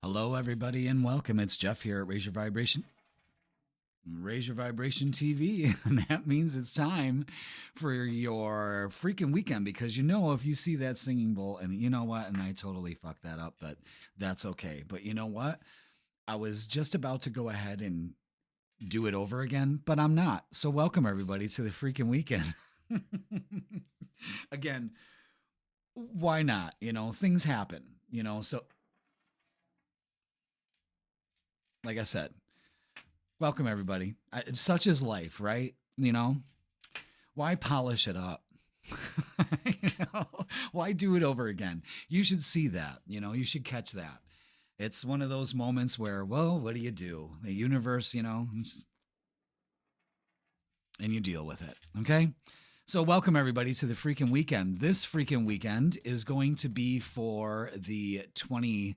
Hello, everybody, and welcome. It's Jeff here at Raise Your Vibration. Raise Your Vibration TV, and that means it's time for your freaking weekend because if you see that singing bowl, and you know what, and I totally fucked that up, but that's okay. But you know what? I was just about to go ahead and do it over again, but I'm not. So welcome everybody to the freaking weekend. Again, why not? Things happen, so like I said, welcome everybody. Such is life, right? Why polish it up? Why do it over again? You should see that, you should catch that. It's one of those moments where, well, what do? The universe, and you deal with it. Okay. So welcome everybody to the freaking weekend. This freaking weekend is going to be for the 25th,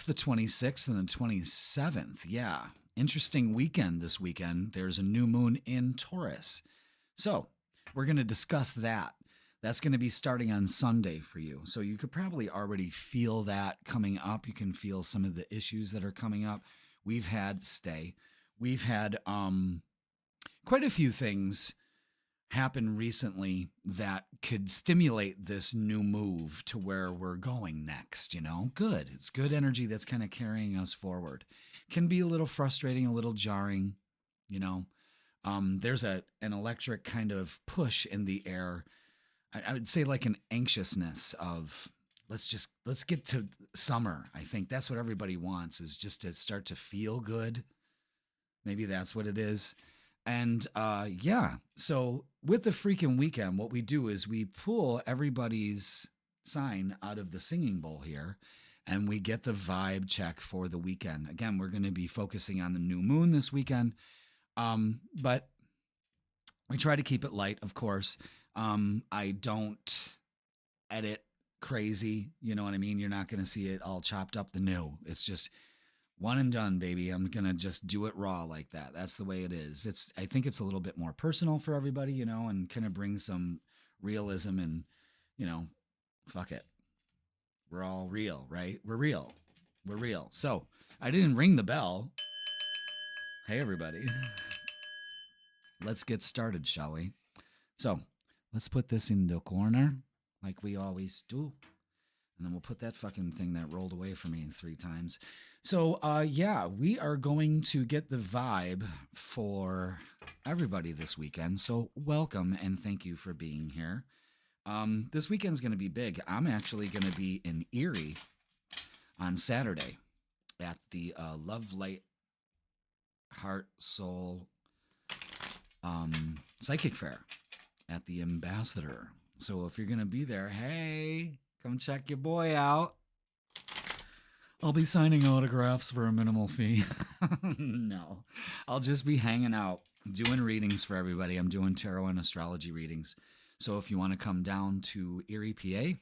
the 26th, and the 27th. Yeah. Interesting weekend this weekend. There's a new moon in Taurus. So we're going to discuss that. That's going to be starting on Sunday for you. So you could probably already feel that coming up. You can feel some of the issues that are coming up. We've had quite a few things happen recently that could stimulate this new move to where we're going next, Good. It's good energy that's kind of carrying us forward. Can be a little frustrating, a little jarring, There's an electric kind of push in the air. I would say like an anxiousness of let's get to summer. I think that's what everybody wants, is just to start to feel good. Maybe that's what it is. And so with the freaking weekend, what we do is we pull everybody's sign out of the singing bowl here, and we get the vibe check for the weekend. Again, we're going to be focusing on the new moon this weekend, but we try to keep it light, of course. I don't edit crazy, you know what I mean? You're not going to see it all chopped up the new. It's just one and done, baby. I'm going to just do it raw like that. That's the way it is. I think it's a little bit more personal for everybody, and kind of bring some realism and, fuck it. We're all real, right? We're real. We're real. So I didn't ring the bell. Hey, everybody. Let's get started, shall we? So let's put this in the corner like we always do. And then we'll put that fucking thing that rolled away from me 3 times. So, we are going to get the vibe for everybody this weekend. So welcome and thank you for being here. This weekend's going to be big. I'm actually going to be in Erie on Saturday at the Love, Light, Heart, Soul Psychic Fair at the Ambassador. So if you're going to be there, hey, come check your boy out. I'll be signing autographs for a minimal fee. No, I'll just be hanging out, doing readings for everybody. I'm doing tarot and astrology readings. So if you want to come down to Erie, PA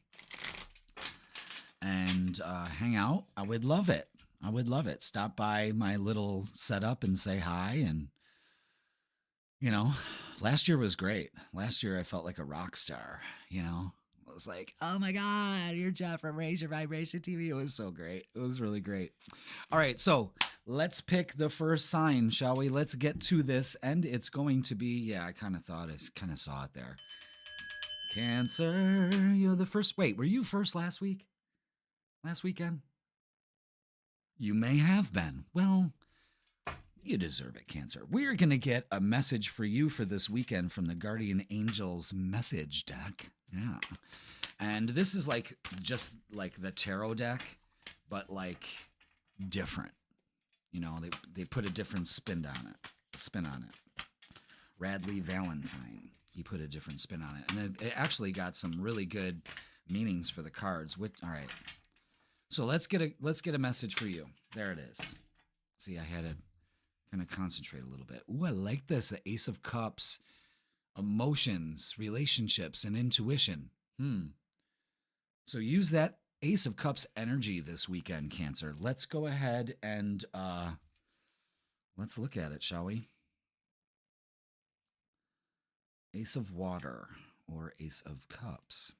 and hang out, I would love it. I would love it. Stop by my little setup and say hi. And, last year was great. Last year I felt like a rock star, It was like, oh my God, you're Jeff from Raise Your Vibration TV. It was so great. It was really great. All right, so let's pick the first sign, shall we? Let's get to this. And it's going to be, I kind of saw it there. Cancer, you're the first. Wait, were you first last week? Last weekend? You may have been. Well, you deserve it, Cancer. We're going to get a message for you for this weekend from the Guardian Angels message deck. Yeah. And this is just like the tarot deck, but different. They put a different spin on it. Radley Valentine, he put a different spin on it. And it actually got some really good meanings for the cards. All right. So let's get a message for you. There it is. See, I had to kind of concentrate a little bit. Ooh, I like this. The Ace of Cups, emotions, relationships, and intuition. So use that Ace of Cups energy this weekend, Cancer. Let's go ahead and let's look at it, shall we? Ace of Water or Ace of Cups.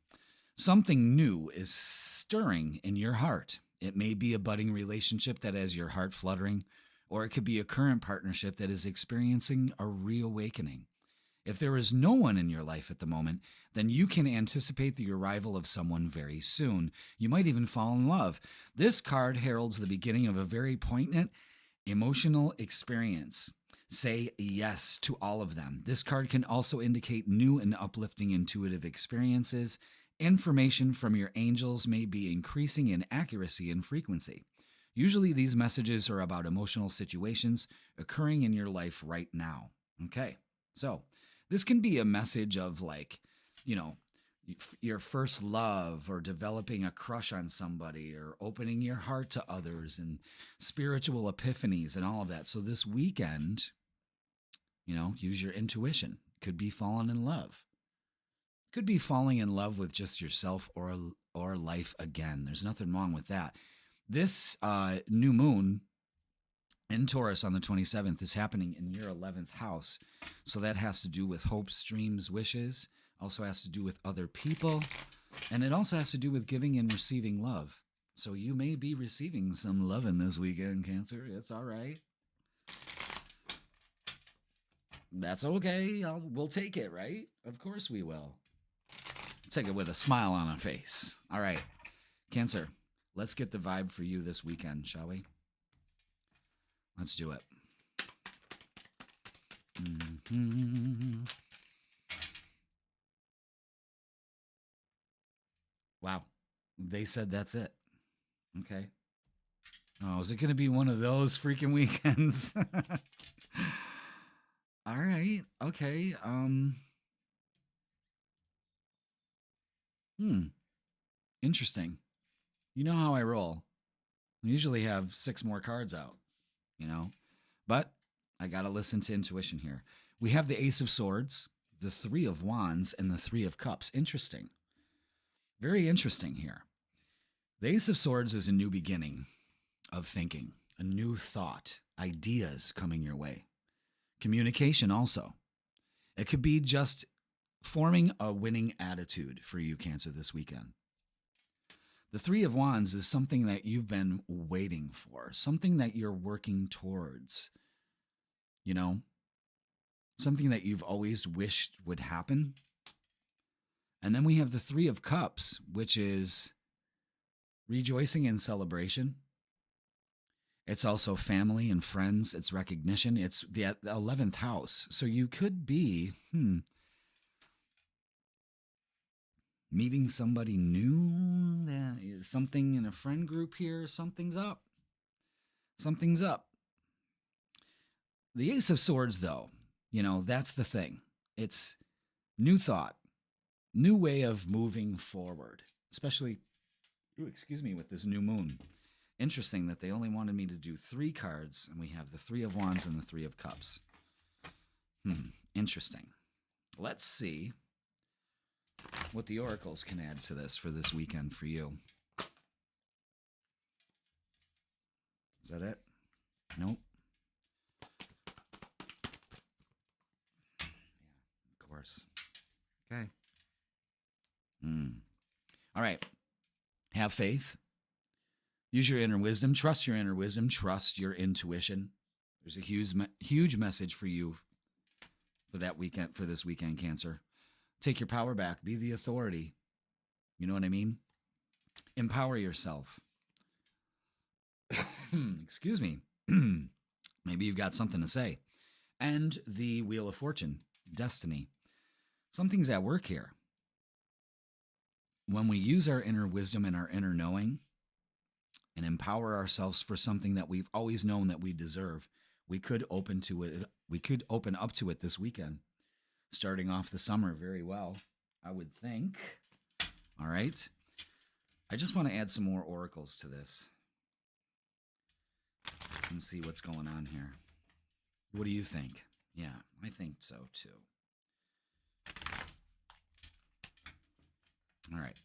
Something new is stirring in your heart. It may be a budding relationship that has your heart fluttering, or it could be a current partnership that is experiencing a reawakening. If there is no one in your life at the moment, then you can anticipate the arrival of someone very soon. You might even fall in love. This card heralds the beginning of a very poignant emotional experience. Say yes to all of them. This card can also indicate new and uplifting intuitive experiences. Information from your angels may be increasing in accuracy and frequency. Usually these messages are about emotional situations occurring in your life right now. Okay, so this can be a message of like, your first love, or developing a crush on somebody, or opening your heart to others, and spiritual epiphanies and all of that. So this weekend, use your intuition. Could be falling in love. Could be falling in love with just yourself or life again. There's nothing wrong with that. This new moon in Taurus on the 27th is happening in your 11th house. So that has to do with hopes, dreams, wishes. Also has to do with other people. And it also has to do with giving and receiving love. So you may be receiving some loving this weekend, Cancer. It's all right. That's okay. We'll take it, right? Of course we will. Take it with a smile on our face. All right, Cancer, let's get the vibe for you this weekend, shall we? Let's do it. Wow. They said that's it. Okay. Oh, is it going to be one of those freaking weekends? All right. Okay. Interesting. You know how I roll. I usually have 6 more cards out, but I got to listen to intuition here. We have the Ace of Swords, the 3 of Wands, and the 3 of Cups. Interesting. Very interesting here. The Ace of Swords is a new beginning of thinking, a new thought, ideas coming your way. Communication also. It could be just forming a winning attitude for you, Cancer, this weekend. The 3 of Wands is something that you've been waiting for, something that you're working towards, something that you've always wished would happen. And then we have the 3 of Cups, which is rejoicing and celebration. It's also family and friends. It's recognition. It's the 11th house. So you could be, meeting somebody new. That is something in a friend group here. Something's up. Something's up. The Ace of Swords, though, that's the thing. It's new thought, new way of moving forward, especially, with this new moon. Interesting that they only wanted me to do 3 cards, and we have the 3 of Wands and the 3 of Cups. Interesting. Let's see what the oracles can add to this for this weekend for you. Is that it? Nope. Yeah, of course. Okay. All right. Have faith. Use your inner wisdom. Trust your inner wisdom. Trust your intuition. There's a huge message for you for that weekend, for this weekend, Cancer. Take your power back. Be the authority. You know what I mean? Empower yourself. Excuse me. Maybe you've got something to say. And the Wheel of Fortune, destiny. Something's at work here. When we use our inner wisdom and our inner knowing and empower ourselves for something that we've always known that we deserve, we could open to it. We could open up to it this weekend, starting off the summer very well, I would think. All right. I just want to add some more oracles to this and see what's going on here. What do you think? Yeah, I think so too. All right.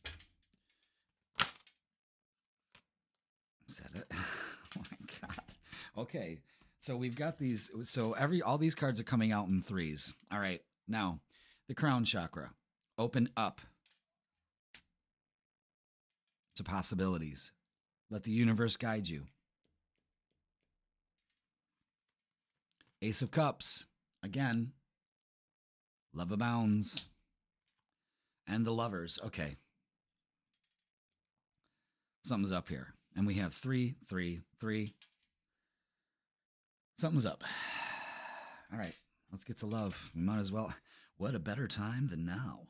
Is that it? Oh my God. Okay. So we've got these. So all these cards are coming out in 3s. All right. Now, the crown chakra. Open up to possibilities. Let the universe guide you. Ace of Cups. Again, love abounds. And the Lovers. Okay. Something's up here. And we have 3, 3, 3. Something's up. All right. Let's get to love. We might as well. What a better time than now.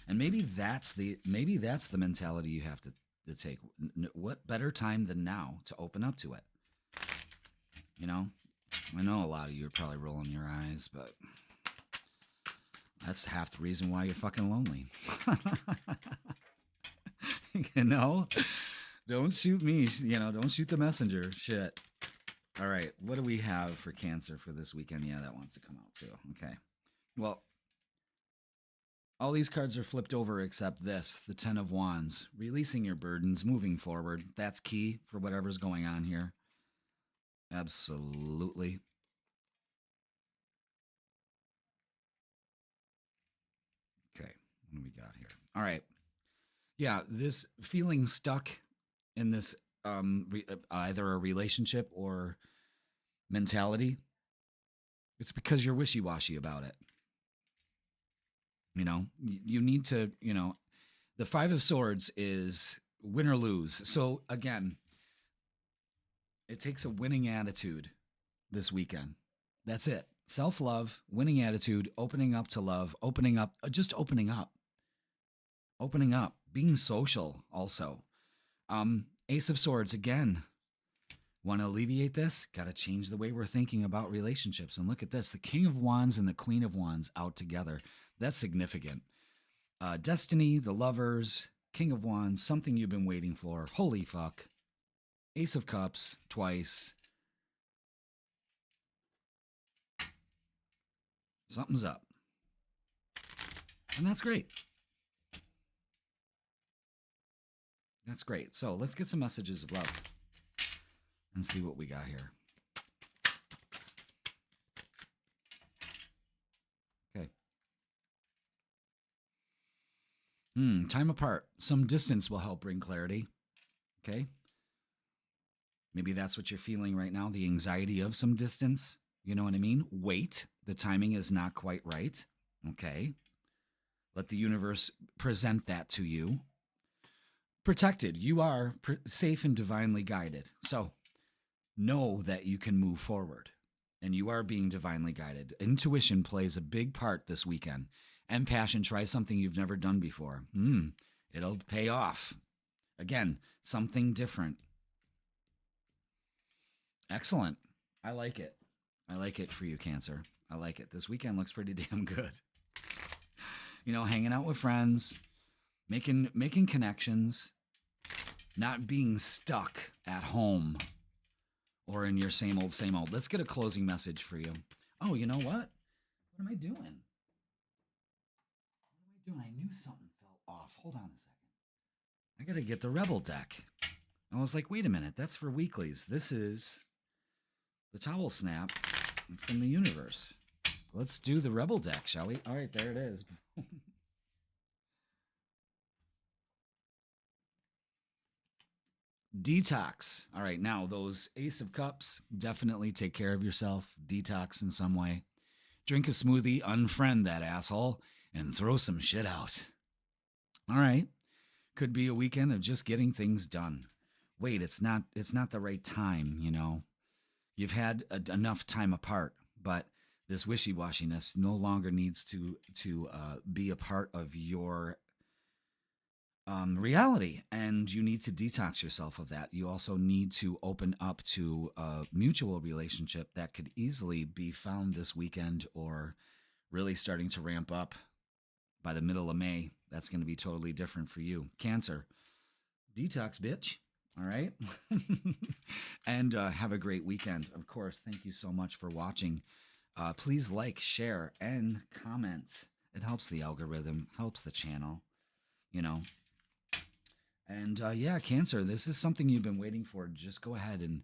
And maybe that's the mentality you have to take. What better time than now to open up to it? You know, I know a lot of you are probably rolling your eyes, but that's half the reason why you're fucking lonely. You know, don't shoot me. You know, don't shoot the messenger. Shit. All right. What do we have for Cancer for this weekend? Yeah, that wants to come out too. Okay. Well, all these cards are flipped over except this, the 10 of Wands. Releasing your burdens, moving forward. That's key for whatever's going on here. Absolutely. Okay, what do we got here? All right. Yeah, this feeling stuck in this either a relationship or mentality, it's because you're wishy-washy about it. You know, you need to, you know, the 5 of Swords is win or lose. So again, it takes a winning attitude this weekend. That's it. Self-love, winning attitude, opening up to love, opening up, just opening up, being social also. Ace of Swords, again, want to alleviate this? Got to change the way we're thinking about relationships. And look at this, the King of Wands and the Queen of Wands out together. That's significant. Destiny, the Lovers, King of Wands, something you've been waiting for. Holy fuck. Ace of Cups, twice. Something's up. And that's great. That's great. So let's get some messages of love and see what we got here. Okay. Time apart. Some distance will help bring clarity. Okay. Maybe that's what you're feeling right now, the anxiety of some distance. You know what I mean? Wait. The timing is not quite right. Okay. Let the universe present that to you. Protected. You are safe and divinely guided. So know that you can move forward and you are being divinely guided. Intuition plays a big part this weekend. And passion, try something you've never done before. It'll pay off. Again, something different. Excellent. I like it. I like it for you, Cancer. I like it. This weekend looks pretty damn good. You know, hanging out with friends, making connections, not being stuck at home or in your same old, same old. Let's get a closing message for you. Oh, you know what? What am I doing? I knew something fell off. Hold on a second. I got to get the Rebel deck. I was like, wait a minute. That's for weeklies. This is the Towel Snap from the universe. Let's do the Rebel deck, shall we? All right, there it is. Detox. All right, now those Ace of Cups, definitely take care of yourself. Detox in some way. Drink a smoothie, unfriend that asshole, and throw some shit out. All right. Could be a weekend of just getting things done. Wait, it's not the right time, you know. You've had enough time apart, but this wishy-washiness no longer needs to be a part of your reality, and you need to detox yourself of that. You also need to open up to a mutual relationship that could easily be found this weekend or really starting to ramp up by the middle of May. That's going to be totally different for you. Cancer, detox, bitch. All right. And have a great weekend. Of course, thank you so much for watching. Please like, share, and comment. It helps the algorithm, helps the channel, you know. And yeah, Cancer, this is something you've been waiting for. Just go ahead and,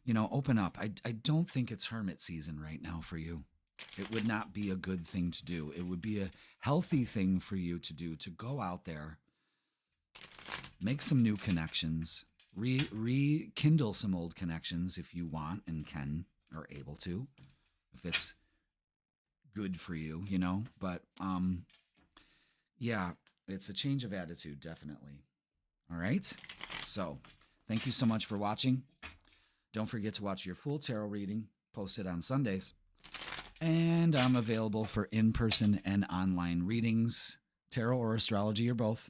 you know, open up. I don't think it's hermit season right now for you. It would not be a good thing to do. It would be a healthy thing for you to do, to go out there, make some new connections, rekindle some old connections if you want and can or able to, if it's good for you, you know. But yeah, it's a change of attitude, definitely. All right. So thank you so much for watching. Don't forget to watch your full tarot reading posted on Sundays. And I'm available for in-person and online readings, tarot or astrology or both.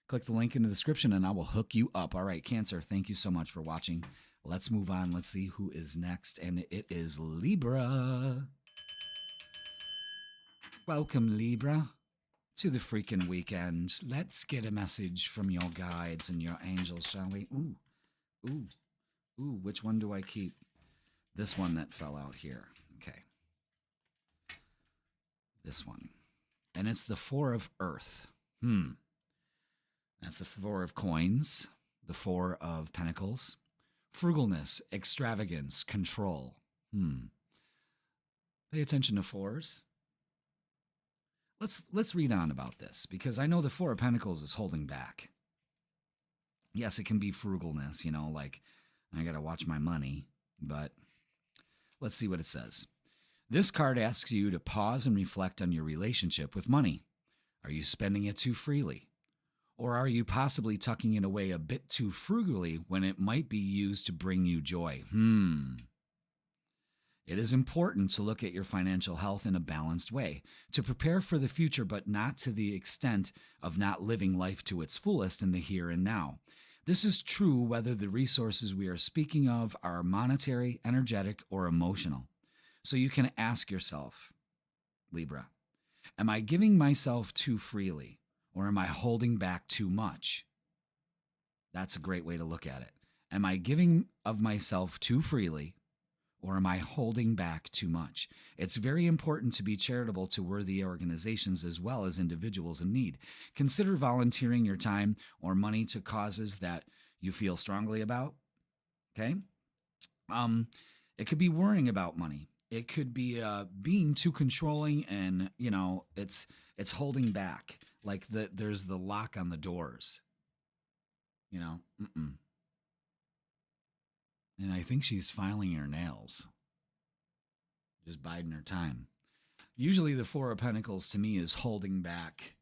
Click the link in the description and I will hook you up. All right, Cancer, thank you so much for watching. Let's move on. Let's see who is next. And it is Libra. Welcome, Libra, to the freaking weekend. Let's get a message from your guides and your angels, shall we? Ooh, ooh, ooh, which one do I keep? This one that fell out here. Okay. This one. And it's the Four of Earth. That's the Four of Coins, the Four of Pentacles. Frugalness, extravagance, control. Pay attention to fours. Let's read on about this, because I know the Four of Pentacles is holding back. Yes, it can be frugalness, you know, like I got to watch my money, but let's see what it says. This card asks you to pause and reflect on your relationship with money. Are you spending it too freely? Or are you possibly tucking it away a bit too frugally when it might be used to bring you joy? It is important to look at your financial health in a balanced way, to prepare for the future, but not to the extent of not living life to its fullest in the here and now. This is true whether the resources we are speaking of are monetary, energetic, or emotional. So you can ask yourself, Libra, am I giving myself too freely, or am I holding back too much? That's a great way to look at it. Am I giving of myself too freely, or am I holding back too much? It's very important to be charitable to worthy organizations as well as individuals in need. Consider volunteering your time or money to causes that you feel strongly about. Okay? It could be worrying about money. It could be being too controlling, and you know it's holding back. Like there's the lock on the doors. You know. And I think she's filing her nails. Just biding her time. Usually the Four of Pentacles to me is holding back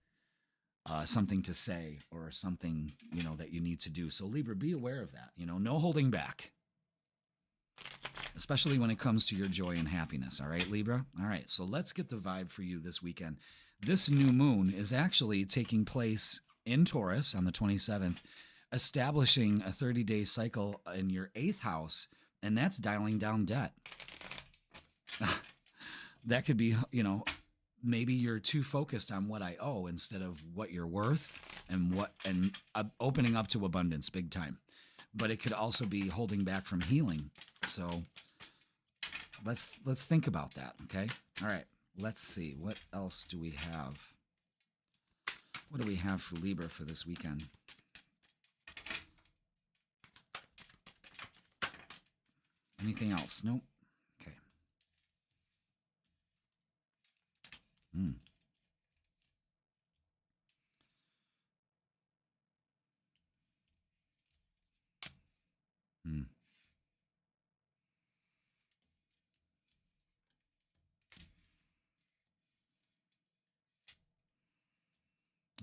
something to say or something, you know, that you need to do. So Libra, be aware of that. You know, no holding back. Especially when it comes to your joy and happiness. All right, Libra? All right, so let's get the vibe for you this weekend. This new moon is actually taking place in Taurus on the 27th, establishing a 30-day cycle in your 8th house, and that's dialing down debt. That could be, you know, maybe you're too focused on what I owe instead of what you're worth and opening up to abundance big time. But it could also be holding back from healing. So let's think about that, okay? All right, let's see. What else do we have? What do we have for Libra for this weekend? Anything else? Nope. Okay.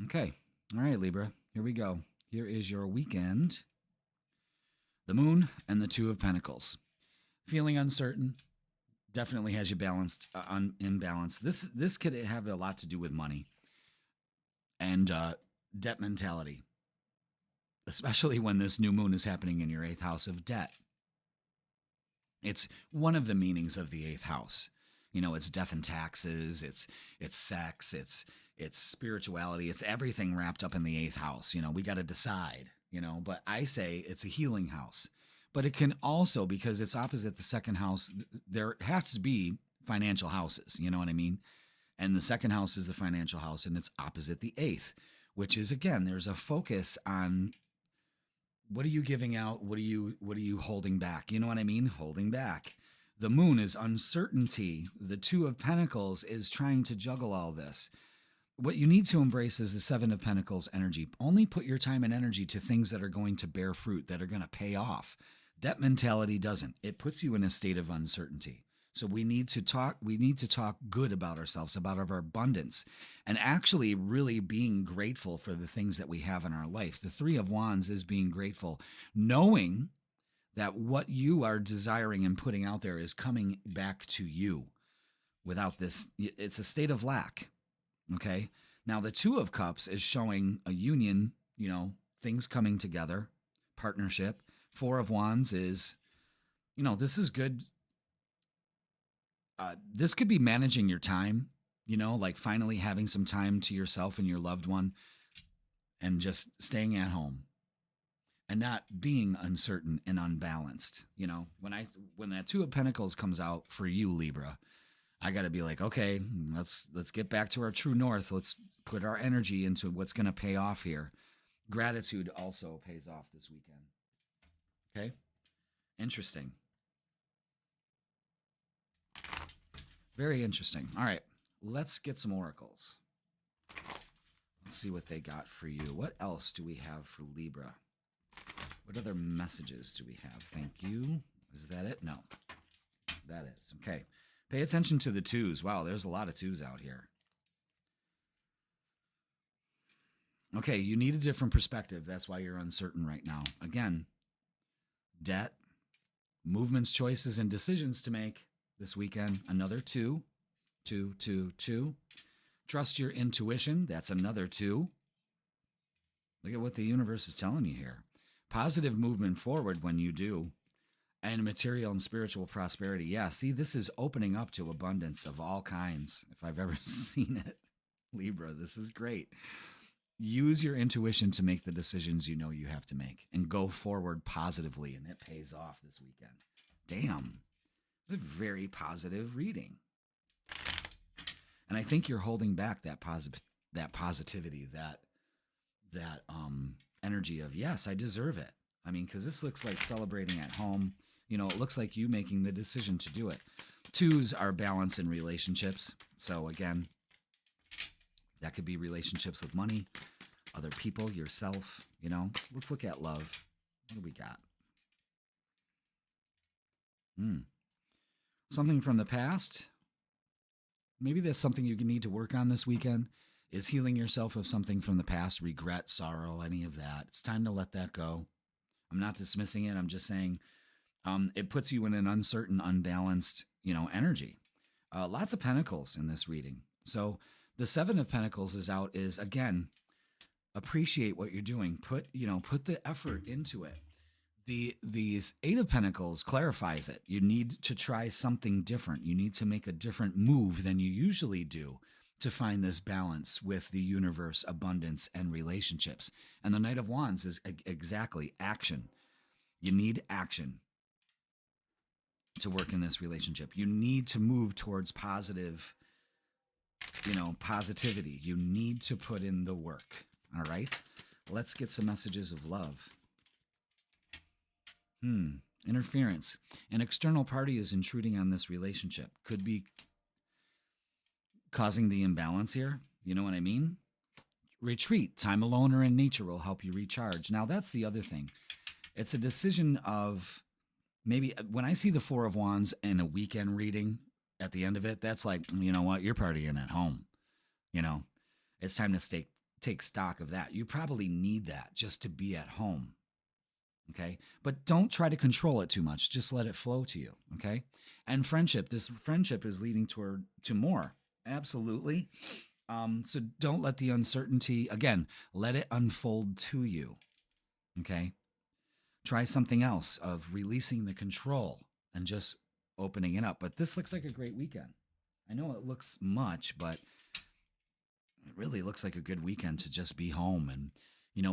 Okay. All right, Libra. Here we go. Here is your weekend. The Moon and the Two of Pentacles. Feeling uncertain. Definitely has you balanced, in balance. This could have a lot to do with money and debt mentality, especially when this new moon is happening in your 8th house of debt. It's one of the meanings of the 8th house. You know, it's death and taxes, it's sex, it's spirituality, it's everything wrapped up in the 8th house. You know, we got to decide, you know, but I say it's a healing house. But it can also, because it's opposite the 2nd house, there has to be financial houses, you know what I mean? And the 2nd house is the financial house, and it's opposite the 8th, which is, again, there's a focus on what are you giving out? What are you holding back? You know what I mean? Holding back. The Moon is uncertainty. The Two of Pentacles is trying to juggle all this. what you need to embrace is the Seven of Pentacles energy. Only put your time and energy to things that are going to bear fruit, that are going to pay off. Debt mentality doesn't. It puts you in a state of uncertainty. So we need to talk good about ourselves, about our abundance, and actually really being grateful for the things that we have in our life. The Three of Wands is being grateful, knowing that what you are desiring and putting out there is coming back to you. Without this, it's a state of lack. Okay. Now the Two of Cups is showing a union, things coming together, partnership. Four of Wands is, this is good. This could be managing your time, like finally having some time to yourself and your loved one and just staying at home and not being uncertain and unbalanced. When that Two of Pentacles comes out for you, Libra, I got to be like, okay, let's get back to our true north. Let's put our energy into what's going to pay off here. Gratitude also pays off this weekend. Okay? Interesting. Very interesting. All right, let's get some oracles. Let's see what they got for you. What else do we have for Libra? What other messages do we have? Thank you. Is that it? No. That is. Okay. Pay attention to the twos. Wow, there's a lot of twos out here. Okay, you need a different perspective. That's why you're uncertain right now. Again, debt, movements, choices, and decisions to make this weekend. Another two. Trust your intuition. That's another two. Look at what the universe is telling you here. Positive movement forward when you do. And material and spiritual prosperity. Yeah, see, this is opening up to abundance of all kinds. If I've ever seen it, Libra, this is great. Use your intuition to make the decisions you know you have to make and go forward positively, and it pays off this weekend. Damn, it's a very positive reading. And I think you're holding back that positivity, that energy of, yes, I deserve it. I mean, because this looks like celebrating at home. It looks like you making the decision to do it. Twos are balance in relationships. So again, that could be relationships with money, other people, yourself. Let's look at love. What do we got? Something from the past. Maybe that's something you need to work on this weekend, is healing yourself of something from the past, regret, sorrow, any of that. It's time to let that go. I'm not dismissing it. I'm just saying it puts you in an uncertain, unbalanced, energy. Lots of pentacles in this reading. So the Seven of Pentacles is again, appreciate what you're doing. Put the effort into it. The Eight of Pentacles clarifies it. You need to try something different. You need to make a different move than you usually do to find this balance with the universe, abundance, and relationships. And the Knight of Wands is exactly action. You need action to work in this relationship. You need to move towards positivity. You need to put in the work. All right? Let's get some messages of love. Interference. An external party is intruding on this relationship. Could be causing the imbalance here. You know what I mean? Retreat. Time alone or in nature will help you recharge. Now, that's the other thing. It's a decision of maybe when I see the Four of Wands in a weekend reading at the end of it, that's like, you know what? You're partying at home. It's time to take stock of that. You probably need that just to be at home. Okay. But don't try to control it too much. Just let it flow to you. Okay. And friendship. This friendship is leading to more. Absolutely. So don't let the uncertainty, again, let it unfold to you. Okay. Try something else of releasing the control and just opening it up. But this looks like a great weekend. I know it looks much, but it really looks like a good weekend to just be home and,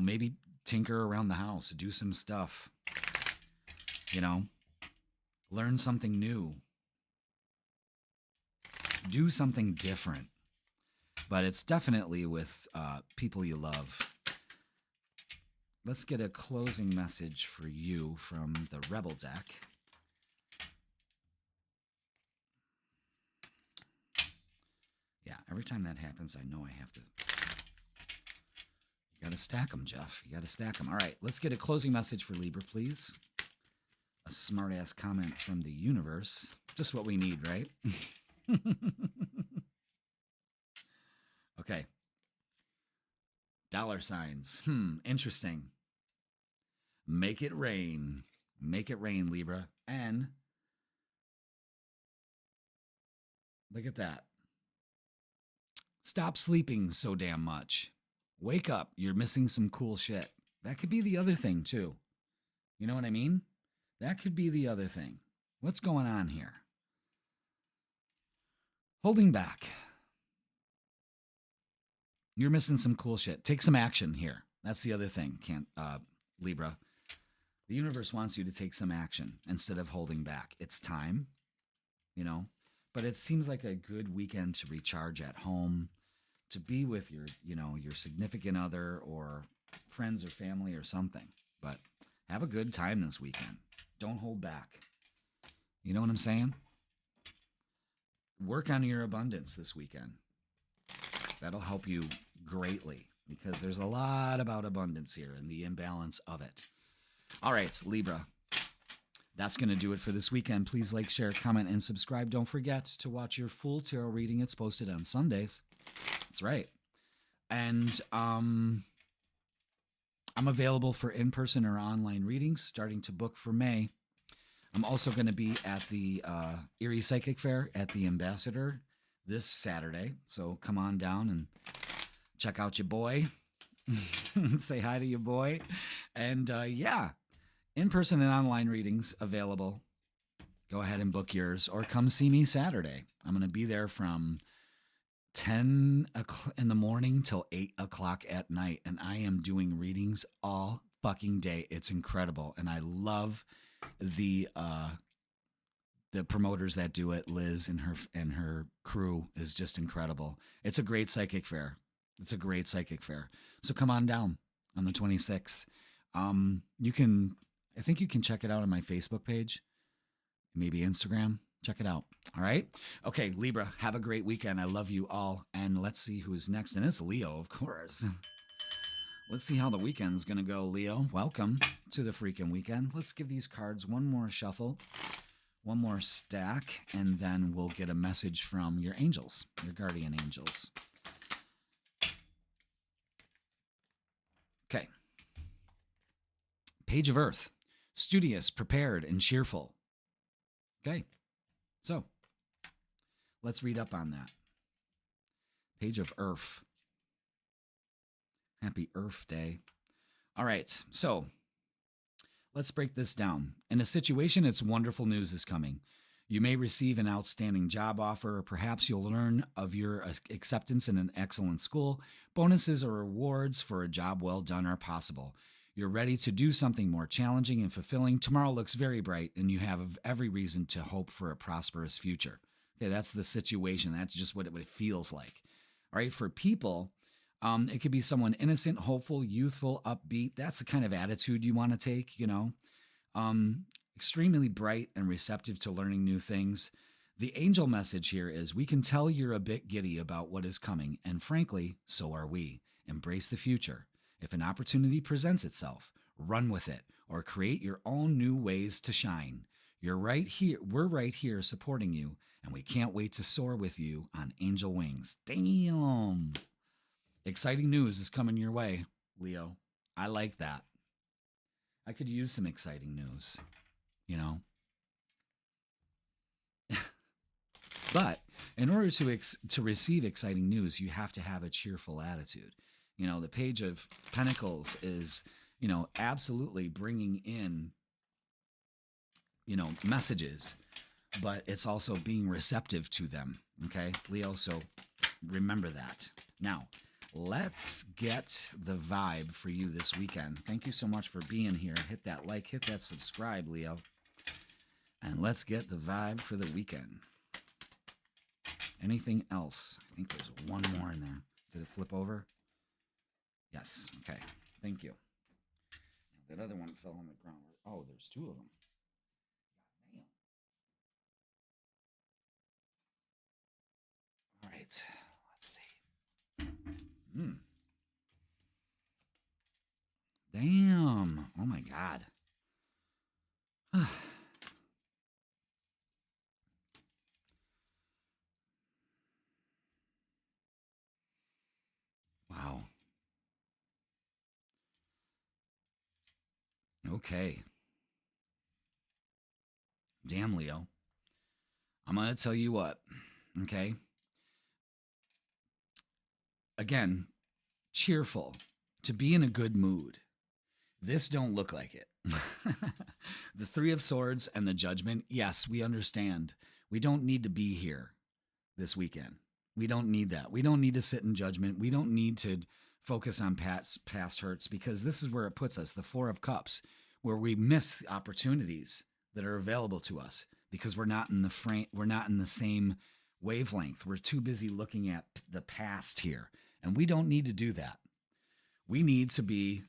maybe tinker around the house, do some stuff, learn something new, do something different. But it's definitely with people you love. Let's get a closing message for you from the Rebel deck. Yeah, Every time that happens, I know I have to. You got to stack them, Jeff. You got to stack them. All right, let's get a closing message for Libra, please. A smart-ass comment from the universe. Just what we need, right? Okay. Dollar signs. Interesting. Make it rain. Make it rain, Libra. And look at that. Stop sleeping so damn much. Wake up. You're missing some cool shit. That could be the other thing, too. You know what I mean? That could be the other thing. What's going on here? Holding back. You're missing some cool shit. Take some action here. That's the other thing, Libra. The universe wants you to take some action instead of holding back. It's time, you know, but it seems like a good weekend to recharge at home, to be with your, you know, your significant other or friends or family or something. But have a good time this weekend. Don't hold back. You know what I'm saying? Work on your abundance this weekend. That'll help you greatly because there's a lot about abundance here and the imbalance of it. All right, Libra. That's going to do it for this weekend. Please like, share, comment, and subscribe. Don't forget to watch your full tarot reading. It's posted on Sundays. That's right. And I'm available for in-person or online readings, starting to book for May. I'm also going to be at the Aries Psychic Fair at the Ambassador this Saturday. So come on down and check out your boy. Say hi to your boy. And yeah, in-person and online readings available. Go ahead and book yours or come see me Saturday. I'm going to be there from 10 in the morning till 8 o'clock at night. And I am doing readings all fucking day. It's incredible. And I love the promoters that do it. Liz and her crew is just incredible. It's a great psychic fair. It's a great psychic fair. So come on down on the 26th. I think you can check it out on my Facebook page, maybe Instagram. Check it out. All right. Okay, Libra, have a great weekend. I love you all. And let's see who's next. And it's Leo, of course. Let's see how the weekend's going to go, Leo. Welcome to the Freakin Weekend. Let's give these cards one more shuffle, one more stack, and then we'll get a message from your angels, your guardian angels. Okay. Page of Earth. Studious, prepared, and cheerful. Okay. So, let's read up on that. Page of Earth. Happy Earth Day. All right. So, let's break this down. In a situation, it's wonderful news is coming. You may receive an outstanding job offer, or perhaps you'll learn of your acceptance in an excellent school. Bonuses or rewards for a job well done are possible. You're ready to do something more challenging and fulfilling. Tomorrow looks very bright, and you have every reason to hope for a prosperous future. Okay, that's the situation. That's just what it feels like. All right, for people, it could be someone innocent, hopeful, youthful, upbeat. That's the kind of attitude you want to take, you know. Extremely bright and receptive to learning new things. The angel message here is we can tell you're a bit giddy about what is coming, and frankly, so are we. Embrace the future. If an opportunity presents itself, run with it or create your own new ways to shine. You're right here. We're right here supporting you, and we can't wait to soar with you on angel wings. Damn. Exciting news is coming your way, Leo. I like that. I could use some exciting news, you know. But in order to receive exciting news, you have to have a cheerful attitude. You know, the Page of Pentacles is, you know, absolutely bringing in, you know, messages, but it's also being receptive to them. Okay, Leo, so remember that. Now, let's get the vibe for you this weekend. Thank you so much for being here. Hit that like, hit that subscribe, Leo. And let's get the vibe for the weekend. Anything else? I think there's one more in there. Did it flip over? Yes. Okay. Thank you. That other one fell on the ground. Oh, there's two of them. Damn. All right. Let's God. Wow. Okay. Damn, Leo. I'm going to tell you what. Okay. Again, cheerful, to be in a good mood. This don't look like it. The Three of Swords and the Judgment. Yes, we understand. We don't need to be here this weekend. We don't need that. We don't need to sit in judgment. We don't need to focus on past hurts, because this is where it puts us, the Four of Cups, where we miss opportunities that are available to us because we're not in the frame, we're not in the same wavelength. We're too busy looking at the past here, and we don't need to do that. We need to be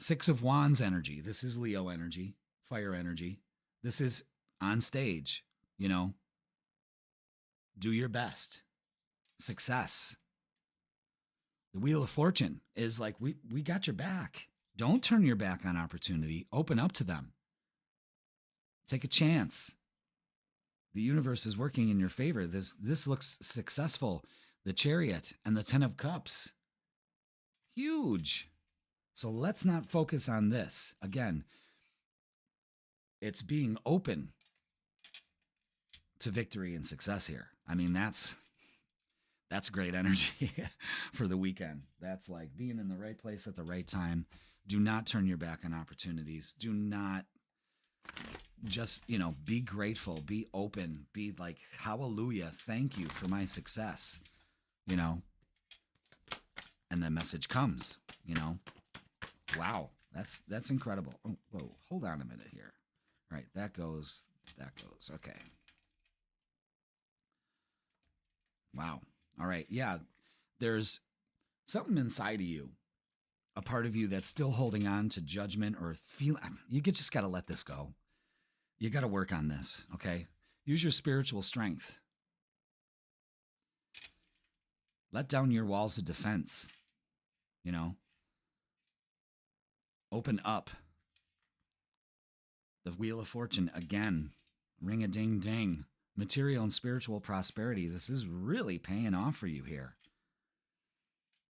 Six of Wands energy. This is Leo energy, fire energy. This is on stage, do your best. Success. The Wheel of Fortune is like, we got your back. Don't turn your back on opportunity. Open up to them. Take a chance. The universe is working in your favor. This looks successful. The Chariot and the Ten of Cups. Huge. So let's not focus on this. Again, it's being open to victory and success here. I mean, that's great energy for the weekend. That's like being in the right place at the right time. Do not turn your back on opportunities. Do not just, be grateful, be open, be like, hallelujah, thank you for my success, and the message comes, wow, that's incredible. Oh, whoa, hold on a minute here. All right, that goes, okay. Wow. All right. Yeah. There's something inside of you, a part of you that's still holding on to judgment or feeling. You just got to let this go. You got to work on this. Okay. Use your spiritual strength. Let down your walls of defense. Open up. The Wheel of Fortune again. Ring a ding ding. Material and spiritual prosperity. This is really paying off for you here.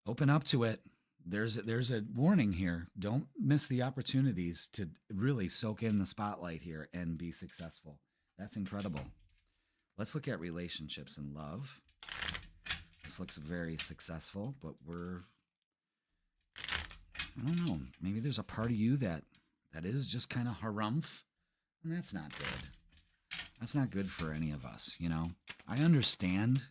Open up to it. There's a warning here. Don't miss the opportunities to really soak in the spotlight here and be successful. That's incredible. Let's look at relationships and love. This looks very successful, but I don't know. Maybe there's a part of you that is just kind of harumph, and that's not good. That's not good for any of us, I understand.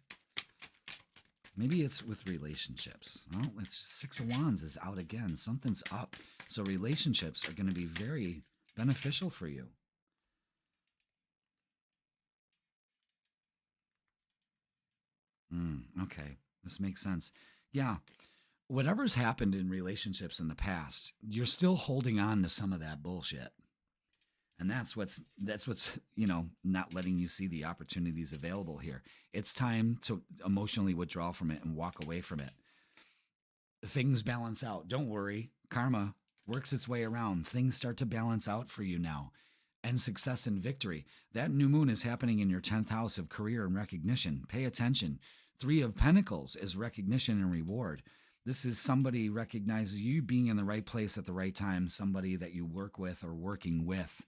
Maybe it's with relationships. Well, it's Six of Wands is out again. Something's up. So relationships are going to be very beneficial for you. Okay. This makes sense. Yeah. Whatever's happened in relationships in the past, you're still holding on to some of that bullshit. And that's what's not letting you see the opportunities available here. It's time to emotionally withdraw from it and walk away from it. Things balance out. Don't worry. Karma works its way around. Things start to balance out for you now. And success and victory. That new moon is happening in your 10th house of career and recognition. Pay attention. Three of Pentacles is recognition and reward. This is somebody recognizes you being in the right place at the right time. Somebody that you work with or working with.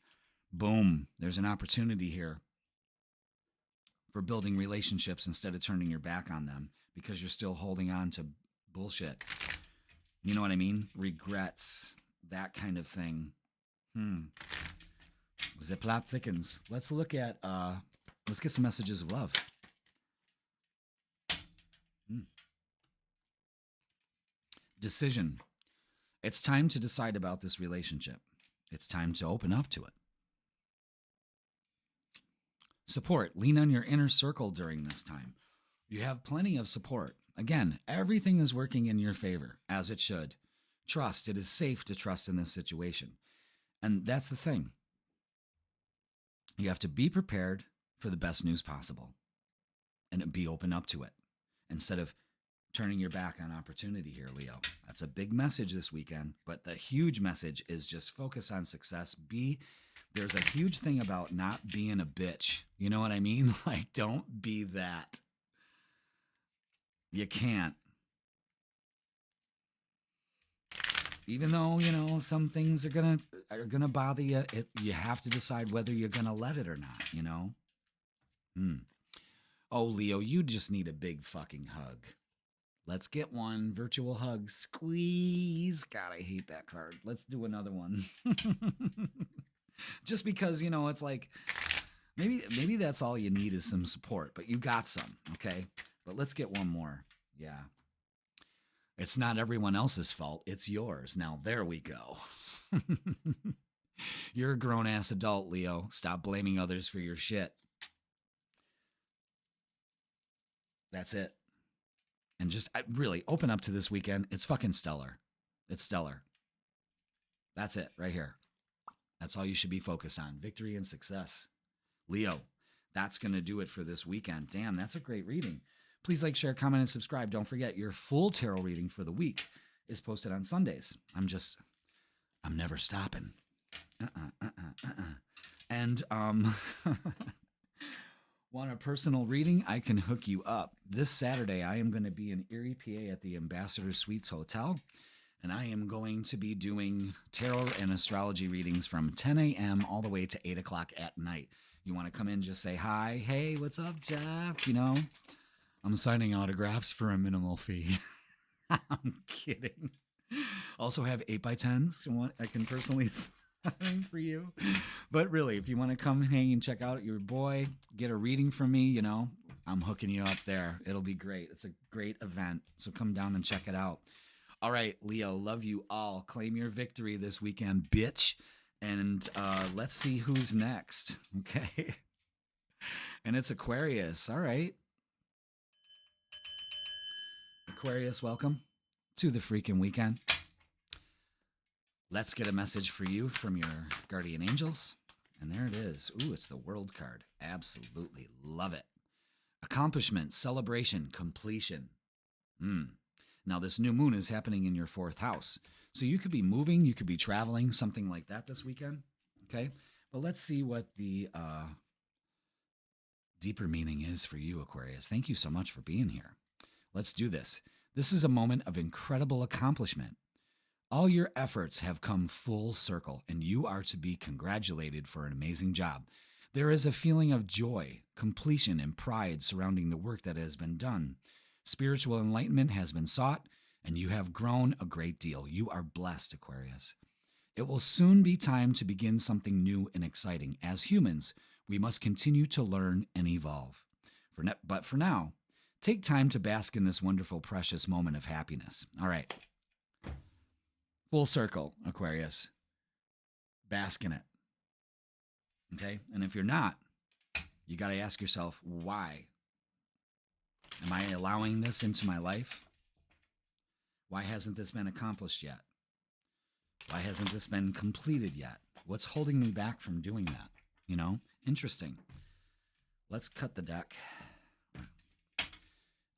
Boom, there's an opportunity here for building relationships instead of turning your back on them because you're still holding on to bullshit. You know what I mean? Regrets, that kind of thing. The plot thickens. Let's look at, let's get some messages of love. Decision. It's time to decide about this relationship. It's time to open up to it. Support. Lean on your inner circle during this time. You have plenty of support. Again, everything is working in your favor, as it should. Trust. It is safe to trust in this situation. And that's the thing. You have to be prepared for the best news possible and be open up to it instead of turning your back on opportunity here, Leo. That's a big message this weekend, but the huge message is just focus on success. There's a huge thing about not being a bitch. You know what I mean? Like, don't be that. You can't. Even though, some things are gonna bother you, you have to decide whether you're gonna let it or not, Oh, Leo, you just need a big fucking hug. Let's get one. Virtual hug. Squeeze. God, I hate that card. Let's do another one. Just because, it's like, maybe that's all you need is some support, but you got some, okay? But let's get one more. Yeah. It's not everyone else's fault. It's yours. Now, there we go. You're a grown-ass adult, Leo. Stop blaming others for your shit. That's it. And just really open up to this weekend. It's fucking stellar. It's stellar. That's it right here. That's all you should be focused on. Victory and success. Leo, that's going to do it for this weekend. Damn, that's a great reading. Please like, share, comment, and subscribe. Don't forget, your full tarot reading for the week is posted on Sundays. I'm never stopping. And, want a personal reading? I can hook you up. This Saturday, I am going to be in Erie, PA at the Ambassador Suites Hotel, and I am going to be doing tarot and astrology readings from 10 a.m. all the way to 8 o'clock at night. You want to come in, just say hi. Hey, what's up, Jeff? I'm signing autographs for a minimal fee. I'm kidding. Also have 8x10s. I can personally sign for you. But really, if you want to come hang and check out your boy, get a reading from me, I'm hooking you up there. It'll be great. It's a great event. So come down and check it out. All right, Leo, love you all. Claim your victory this weekend, bitch. And let's see who's next. Okay. And it's Aquarius. All right. Aquarius, welcome to the Freakin Weekend. Let's get a message for you from your guardian angels. And there it is. Ooh, it's the World card. Absolutely love it. Accomplishment, celebration, completion. Now, this new moon is happening in your 4th house. So you could be moving, you could be traveling, something like that this weekend. Okay? But let's see what the deeper meaning is for you, Aquarius. Thank you so much for being here. Let's do this. This is a moment of incredible accomplishment. All your efforts have come full circle, and you are to be congratulated for an amazing job. There is a feeling of joy, completion, and pride surrounding the work that has been done. Spiritual enlightenment has been sought, and you have grown a great deal. You are blessed, Aquarius. It will soon be time to begin something new and exciting. As humans, we must continue to learn and evolve. But for now, take time to bask in this wonderful, precious moment of happiness. All right. Full circle, Aquarius. Bask in it. Okay? And if you're not, you got to ask yourself, why? Am I allowing this into my life? Why hasn't this been accomplished yet? Why hasn't this been completed yet? What's holding me back from doing that? Interesting. Let's cut the deck.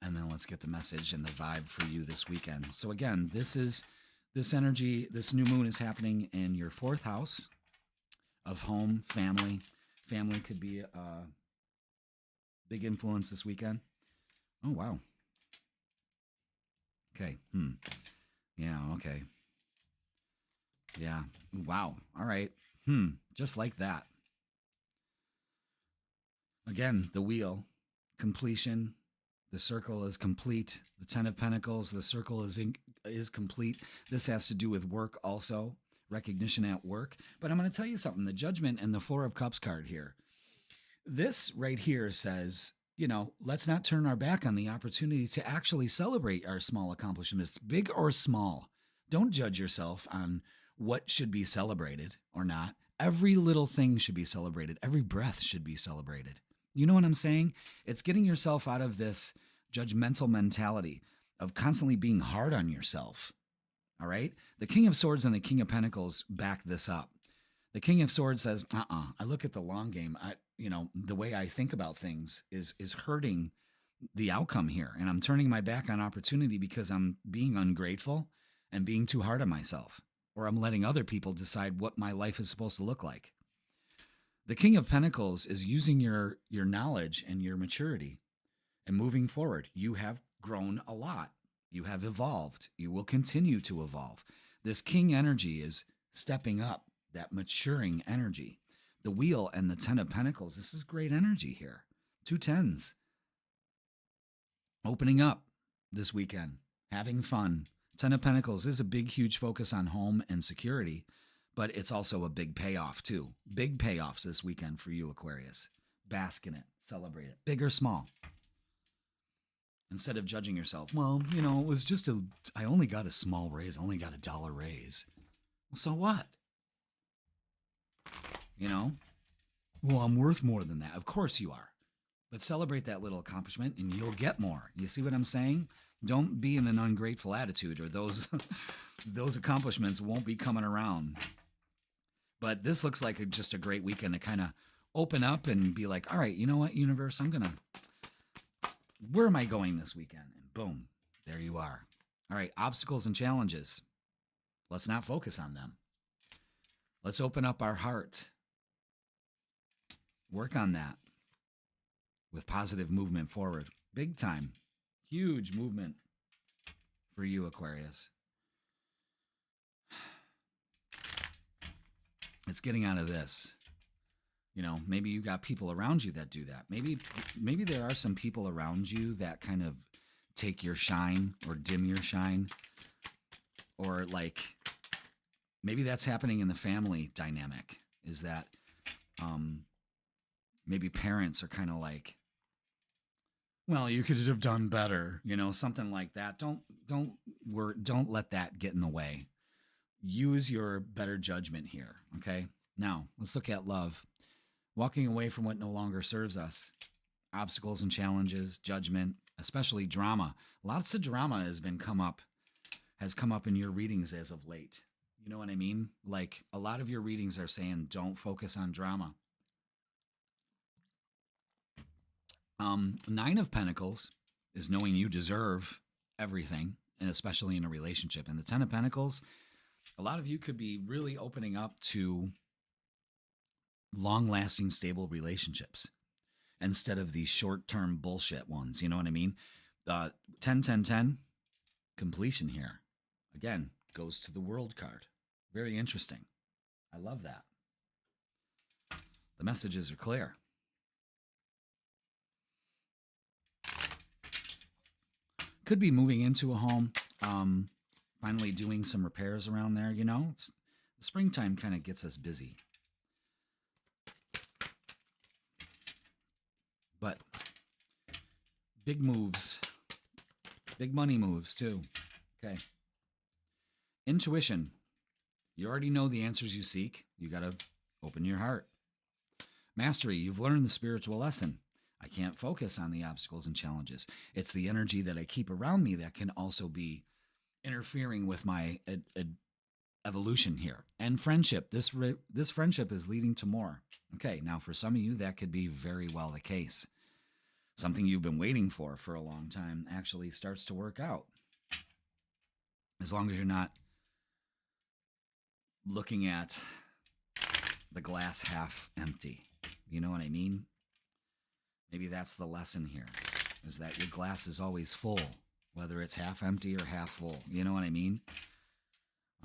And then let's get the message and the vibe for you this weekend. So again, this energy, this new moon is happening in your 4th house of home, family. Family could be a big influence this weekend. Oh, wow. Okay. Yeah, okay. Yeah. Wow. All right. Just like that. Again, the wheel, completion. The circle is complete. The 10 of Pentacles, the circle is complete. This has to do with work also, recognition at work. But I'm going to tell you something. The Judgment and the 4 of Cups card here. This right here says, let's not turn our back on the opportunity to actually celebrate our small accomplishments, big or small. Don't judge yourself on what should be celebrated or not. Every little thing should be celebrated. Every breath should be celebrated. You know what I'm saying? It's getting yourself out of this judgmental mentality of constantly being hard on yourself. All right? The King of Swords and the King of Pentacles back this up. The King of Swords says, I look at the long game. The way I think about things is hurting the outcome here. And I'm turning my back on opportunity because I'm being ungrateful and being too hard on myself, or I'm letting other people decide what my life is supposed to look like. The King of Pentacles is using your knowledge and your maturity and moving forward. You have grown a lot. You have evolved. You will continue to evolve. This King energy is stepping up, that maturing energy. The Wheel and the Ten of Pentacles, this is great energy here. 2 tens. Opening up this weekend, having fun. Ten of Pentacles is a big, huge focus on home and security, but it's also a big payoff too. Big payoffs this weekend for you, Aquarius. Bask in it. Celebrate it. Big or small. Instead of judging yourself, well, it was just I only got a small raise. I only got $1 raise. Well, so what? Well, I'm worth more than that. Of course you are. But celebrate that little accomplishment and you'll get more. You see what I'm saying? Don't be in an ungrateful attitude, or those accomplishments won't be coming around. But this looks like just a great weekend to kind of open up and be like, all right, you know what, universe, where am I going this weekend? And boom, there you are. All right, obstacles and challenges. Let's not focus on them. Let's open up our heart. Work on that with positive movement forward. Big time. Huge movement for you, Aquarius. It's getting out of this. Maybe you got people around you that do that. Maybe there are some people around you that kind of take your shine or dim your shine. Or maybe that's happening in the family dynamic, is that maybe parents are kind of like, well, you could have done better, something like that. Don't let that get in the way. Use your better judgment here, okay? Now, let's look at love. Walking away from what no longer serves us. Obstacles and challenges, judgment, especially drama. Lots of drama has come up in your readings as of late. You know what I mean? Like, a lot of your readings are saying don't focus on drama. 9 of Pentacles is knowing you deserve everything, and especially in a relationship. And the 10 of Pentacles, a lot of you could be really opening up to long-lasting, stable relationships instead of these short-term bullshit ones. You know what I mean? 10, 10, 10, completion here. Again, goes to the World card. Very interesting. I love that. The messages are clear. Could be moving into a home, finally doing some repairs around there. The springtime kind of gets us busy. But big moves, big money moves too. Okay. Intuition. You already know the answers you seek. You got to open your heart. Mastery. You've learned the spiritual lesson. I can't focus on the obstacles and challenges. It's the energy that I keep around me that can also be interfering with my evolution here. And friendship. This friendship is leading to more. Okay, now for some of you, that could be very well the case. Something you've been waiting for a long time actually starts to work out. As long as you're not looking at the glass half empty. You know what I mean? Maybe that's the lesson here, is that your glass is always full, whether it's half empty or half full. You know what I mean?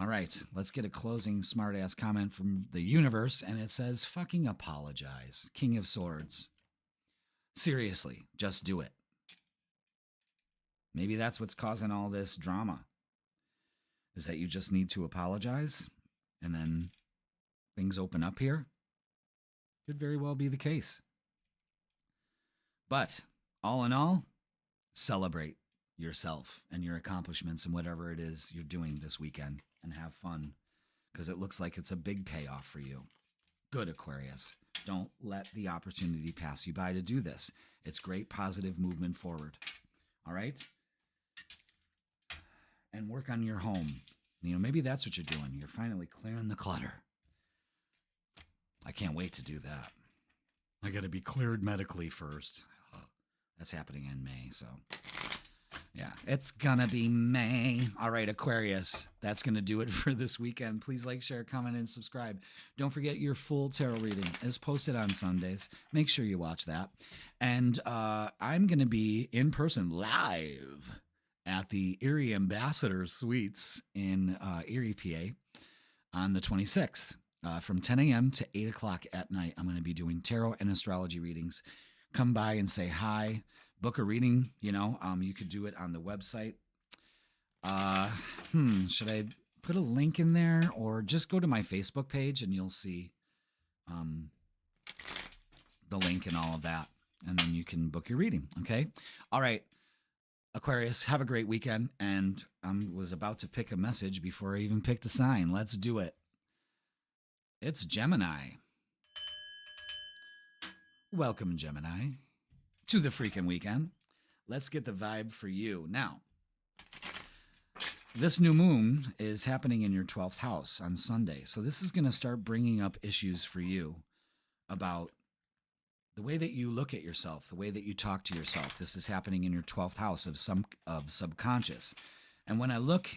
All right, let's get a closing smart-ass comment from the universe, and it says, fucking apologize. King of Swords. Seriously, just do it. Maybe that's what's causing all this drama, is that you just need to apologize, and then things open up here. Could very well be the case. But all in all, celebrate yourself and your accomplishments and whatever it is you're doing this weekend, and have fun, because it looks like it's a big payoff for you. Good, Aquarius. Don't let the opportunity pass you by to do this. It's great positive movement forward. All right? And work on your home. Maybe that's what you're doing. You're finally clearing the clutter. I can't wait to do that. I got to be cleared medically first. That's happening in May, so yeah, it's gonna be May. All right, Aquarius, that's gonna do it for this weekend. Please like, share, comment, and subscribe. Don't forget your full tarot reading is posted on Sundays. Make sure you watch that. And I'm gonna be in person live at the Erie Ambassador Suites in Erie, PA on the 26th from 10 a.m. to 8 o'clock at night. I'm going to be doing tarot and astrology readings. Come by and say hi. Book a reading. You could do it on the website. Should I put a link in there, or just go to my Facebook page and you'll see the link and all of that, and then you can book your reading. Okay. All right, Aquarius, have a great weekend. And I was about to pick a message before I even picked a sign. Let's do it. It's Gemini. Welcome, Gemini, to the Freakin Weekend. Let's get the vibe for you. Now, this new moon is happening in your 12th house on Sunday. So this is going to start bringing up issues for you about the way that you look at yourself, the way that you talk to yourself. This is happening in your 12th house of subconscious. And when I look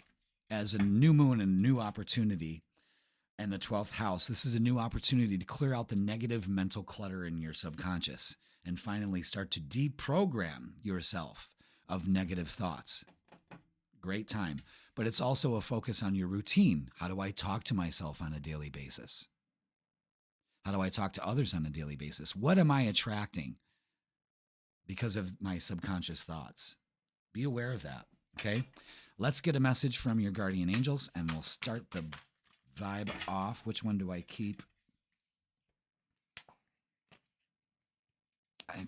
as a new moon and a new opportunity and the 12th house, this is a new opportunity to clear out the negative mental clutter in your subconscious and finally start to deprogram yourself of negative thoughts. Great time. But it's also a focus on your routine. How do I talk to myself on a daily basis? How do I talk to others on a daily basis? What am I attracting because of my subconscious thoughts? Be aware of that, okay? Let's get a message from your guardian angels, and we'll start the vibe off. Which one do I keep?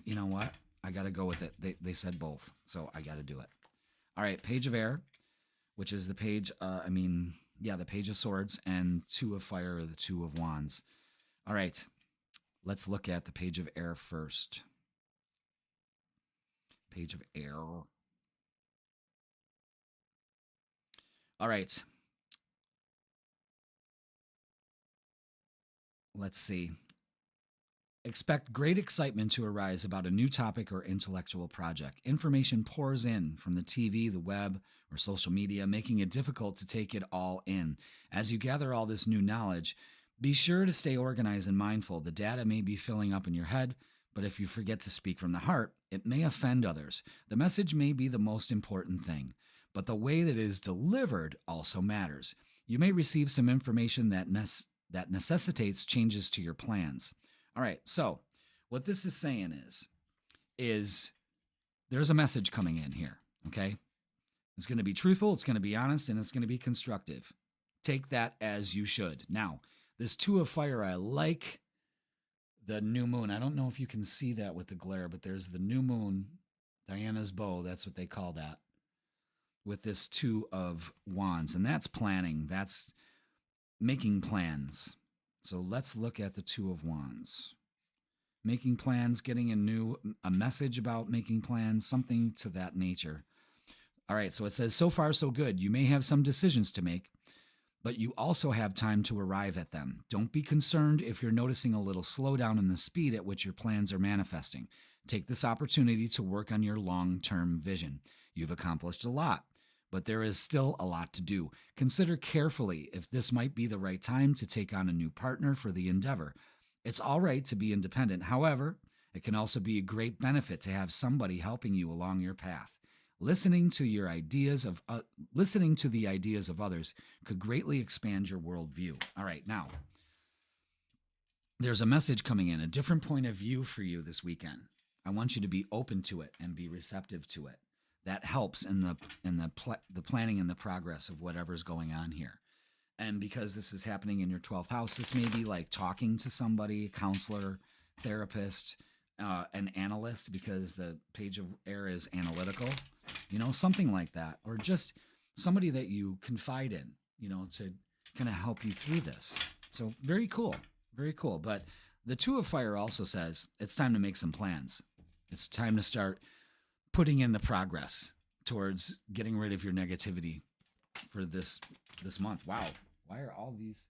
You know what? I got to go with it. They said both, so I got to do it. All right, Page of Air, which is the page, the Page of Swords, and Two of Fire, or the Two of Wands. All right, let's look at the Page of Air first. Page of Air. All right. Let's see. Expect great excitement to arise about a new topic or intellectual project. Information pours in from the TV, the web, or social media, making it difficult to take it all in. As you gather all this new knowledge, be sure to stay organized and mindful. The data may be filling up in your head, but if you forget to speak from the heart, it may offend others. The message may be the most important thing, but the way that it is delivered also matters. You may receive some information that necessitates changes to your plans. All right, so what this is saying is there's a message coming in here, okay? It's going to be truthful, it's going to be honest, and it's going to be constructive. Take that as you should. Now, this Two of Fire, I like the new moon. I don't know if you can see that with the glare, but there's the new moon, Diana's bow, that's what they call that, with this Two of Wands. And that's planning, that's making plans. So let's look at the Two of Wands. Making plans, getting a message about making plans, something to that nature. All right, so it says, so far so good. You may have some decisions to make, but you also have time to arrive at them. Don't be concerned if you're noticing a little slowdown in the speed at which your plans are manifesting. Take this opportunity to work on your long-term vision. You've accomplished a lot, but there is still a lot to do. Consider carefully if this might be the right time to take on a new partner for the endeavor. It's all right to be independent. However, it can also be a great benefit to have somebody helping you along your path. Listening to the ideas of others could greatly expand your worldview. All right, now, there's a message coming in, a different point of view for you this weekend. I want you to be open to it and be receptive to it. That helps in the planning and the progress of whatever's going on here. And because this is happening in your 12th house, this may be like talking to somebody, a counselor, therapist, an analyst, because the Page of Air is analytical, something like that. Or just somebody that you confide in, to kind of help you through this. So very cool, very cool. But the Two of Fire also says it's time to make some plans. It's time to start putting in the progress towards getting rid of your negativity for this month. Wow. Why are all these?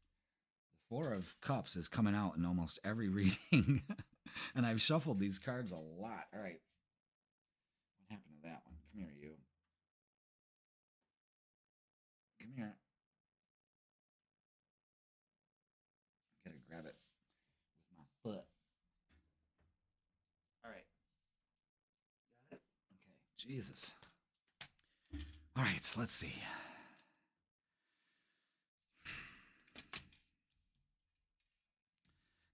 The Four of Cups is coming out in almost every reading. And I've shuffled these cards a lot. All right. Come here. I gotta grab it with my foot. All right. Got it? Okay. Jesus. All right, let's see.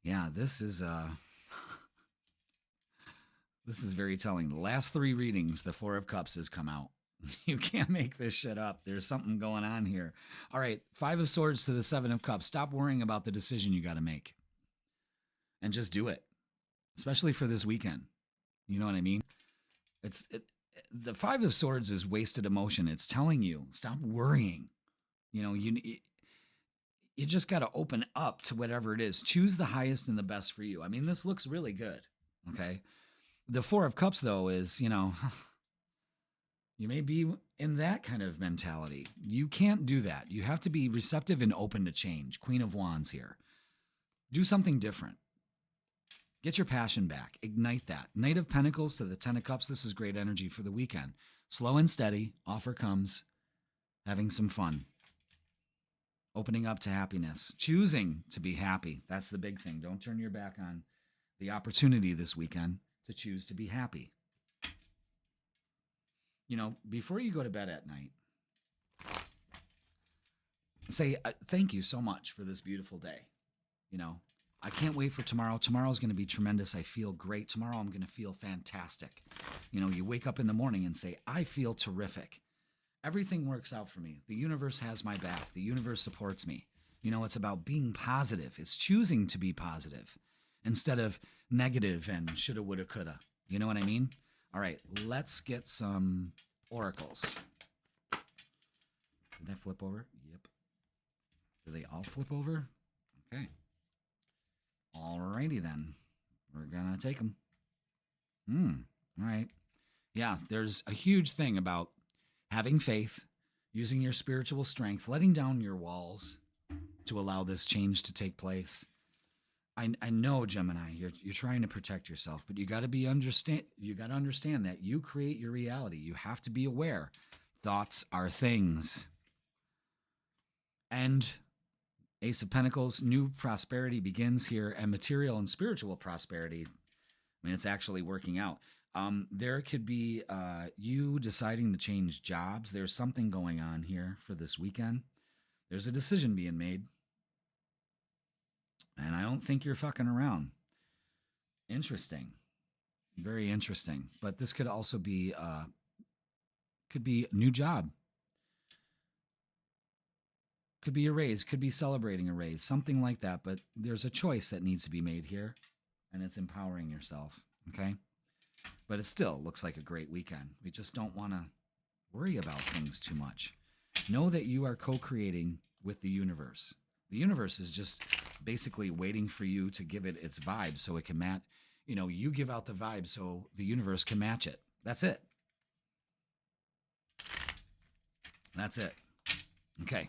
Yeah, this is very telling. The last 3 readings, the 4 of Cups has come out. You can't make this shit up. There's something going on here. All right, 5 of Swords to the 7 of Cups. Stop worrying about the decision you got to make. And just do it. Especially for this weekend. You know what I mean? The 5 of Swords is wasted emotion. It's telling you, stop worrying. You know, you just got to open up to whatever it is. Choose the highest and the best for you. I mean, this looks really good. Okay. The 4 of Cups, though, is, you know, you may be in that kind of mentality. You can't do that. You have to be receptive and open to change. Queen of Wands here. Do something different. Get your passion back. Ignite that. Knight of Pentacles to the 10 of Cups. This is great energy for the weekend. Slow and steady. Offer comes. Having some fun. Opening up to happiness. Choosing to be happy. That's the big thing. Don't turn your back on the opportunity this weekend to choose to be happy. You know, before you go to bed at night, say, thank you so much for this beautiful day. You know, I can't wait for tomorrow. Tomorrow's going to be tremendous. I feel great. Tomorrow I'm going to feel fantastic. You know, you wake up in the morning and say, I feel terrific. Everything works out for me. The universe has my back. The universe supports me. You know, it's about being positive. It's choosing to be positive instead of negative and shoulda, woulda, coulda. You know what I mean? All right, let's get some oracles. Did that flip over? Yep. Do they all flip over? Okay. All righty then. We're going to take them. All right. Yeah, there's a huge thing about having faith, using your spiritual strength, letting down your walls to allow this change to take place. I know, Gemini, you're trying to protect yourself, but you got to understand that you create your reality. You have to be aware. Thoughts are things. And Ace of Pentacles, new prosperity begins here, and material and spiritual prosperity. I mean, it's actually working out. There could be you deciding to change jobs. There's something going on here for this weekend. There's a decision being made. And I don't think you're fucking around. Interesting. Very interesting. But this could also be a new job. Could be a raise. Could be celebrating a raise. Something like that. But there's a choice that needs to be made here. And it's empowering yourself. Okay? But it still looks like a great weekend. We just don't want to worry about things too much. Know that you are co-creating with the universe. The universe is just basically waiting for you to give it its vibe so it can match. You know, you give out the vibe so the universe can match it. That's it. That's it. Okay.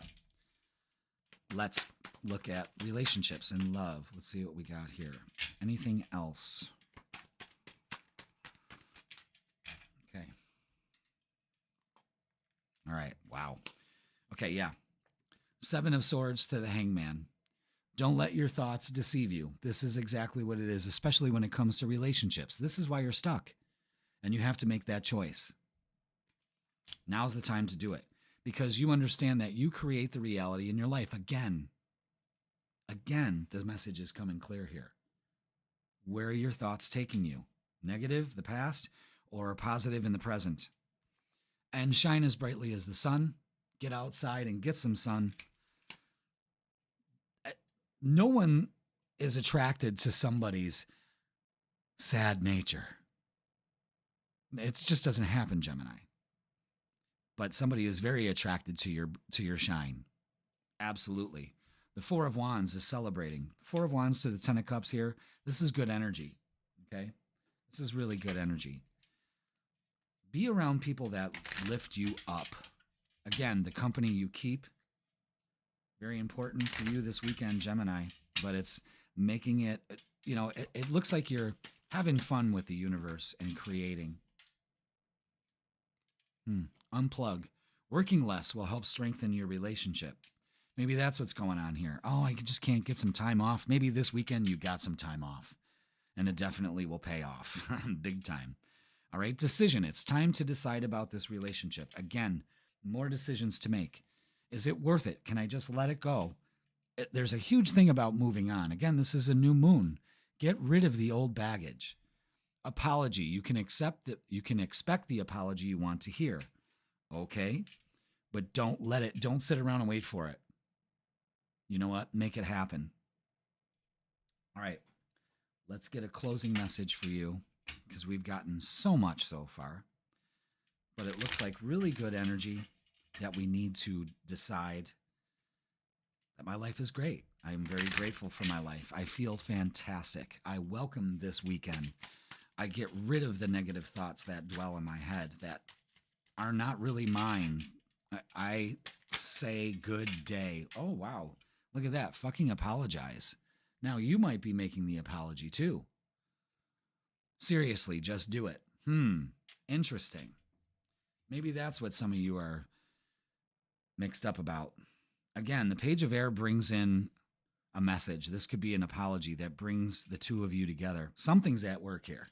Let's look at relationships and love. Let's see what we got here. Anything else? Okay. All right. Wow. Okay, yeah. 7 of Swords to the Hangman. Don't let your thoughts deceive you. This is exactly what it is, especially when it comes to relationships. This is why you're stuck, and you have to make that choice. Now's the time to do it, because you understand that you create the reality in your life. Again, the message is coming clear here. Where are your thoughts taking you? Negative, the past, or positive in the present? And shine as brightly as the sun. Get outside and get some sun. No one is attracted to somebody's sad nature. It just doesn't happen, Gemini. But somebody is very attracted to your shine. Absolutely. The 4 of Wands is celebrating. 4 of Wands to the 10 of Cups here. This is good energy. Okay? This is really good energy. Be around people that lift you up. Again, the company you keep. Very important for you this weekend, Gemini. But it's making it, you know, it looks like you're having fun with the universe and creating. Unplug. Working less will help strengthen your relationship. Maybe that's what's going on here. Oh, I just can't get some time off. Maybe this weekend you got some time off, and it definitely will pay off big time. All right, decision. It's time to decide about this relationship. Again, more decisions to make. Is it worth it? Can I just let it go? There's a huge thing about moving on. Again, this is a new moon. Get rid of the old baggage. Apology. You can expect the apology you want to hear. Okay? But don't sit around and wait for it. You know what? Make it happen. All right. Let's get a closing message for you because we've gotten so much so far. But it looks like really good energy that we need to decide that my life is great. I am very grateful for my life. I feel fantastic. I welcome this weekend. I get rid of the negative thoughts that dwell in my head that are not really mine. I say good day. Oh, wow. Look at that. Fucking apologize. Now you might be making the apology too. Seriously, just do it. Interesting. Maybe that's what some of you are mixed up about. Again, the Page of Air brings in a message. This could be an apology that brings the two of you together. Something's at work here,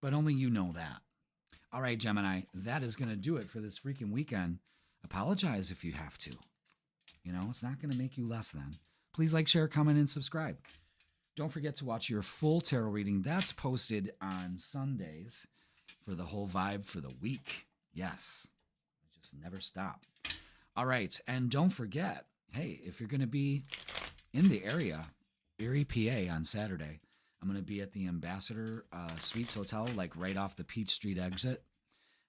but only you know that. All right, Gemini, that is going to do it for this freaking weekend. Apologize if you have to. You know, it's not going to make you less than. Please like, share, comment, and subscribe. Don't forget to watch your full tarot reading. That's posted on Sundays for the whole vibe for the week. Yes, I just never stop. All right, and don't forget, hey, if you're going to be in the area, Erie, PA on Saturday, I'm going to be at the Ambassador Suites Hotel, like right off the Peach Street exit.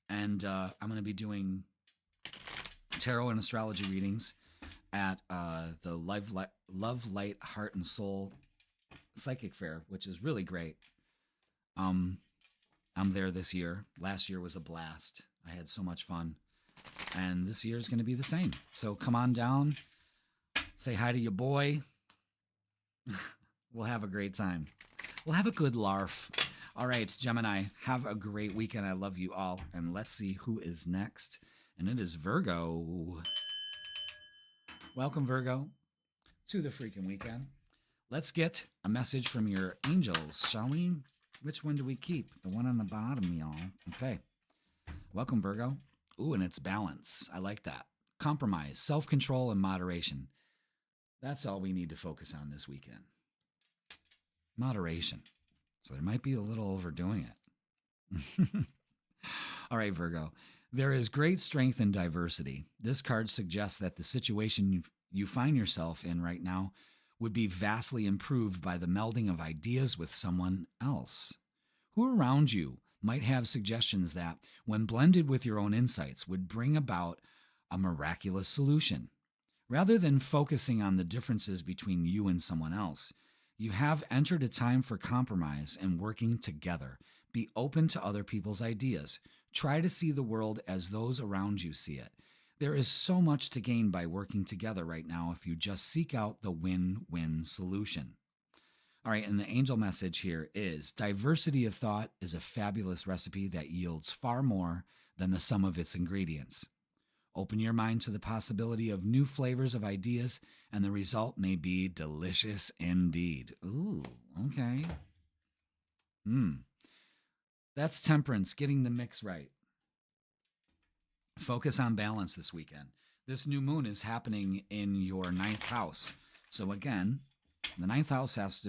And I'm going to be doing tarot and astrology readings at the Love, Light, Heart, and Soul Psychic Fair, which is really great. I'm there this year. Last year was a blast. I had so much fun. And this year is going to be the same. So come on down. Say hi to your boy. We'll have a great time. We'll have a good larf. All right, Gemini, have a great weekend. I love you all. And let's see who is next. And it is Virgo. Welcome, Virgo, to the freaking weekend. Let's get a message from your angels, shall we? Which one do we keep? The one on the bottom, y'all. Okay. Welcome, Virgo. Ooh, and it's balance. I like that. Compromise, self-control, and moderation. That's all we need to focus on this weekend. Moderation. So there might be a little overdoing it. All right, Virgo. There is great strength in diversity. This card suggests that the situation you find yourself in right now would be vastly improved by the melding of ideas with someone else. Who around you might have suggestions that, when blended with your own insights, would bring about a miraculous solution. Rather than focusing on the differences between you and someone else, you have entered a time for compromise and working together. Be open to other people's ideas. Try to see the world as those around you see it. There is so much to gain by working together right now if you just seek out the win-win solution. All right, and the angel message here is diversity of thought is a fabulous recipe that yields far more than the sum of its ingredients. Open your mind to the possibility of new flavors of ideas, and the result may be delicious indeed. Ooh, okay. That's temperance, getting the mix right. Focus on balance this weekend. This new moon is happening in your 9th house. So again, the 9th house has to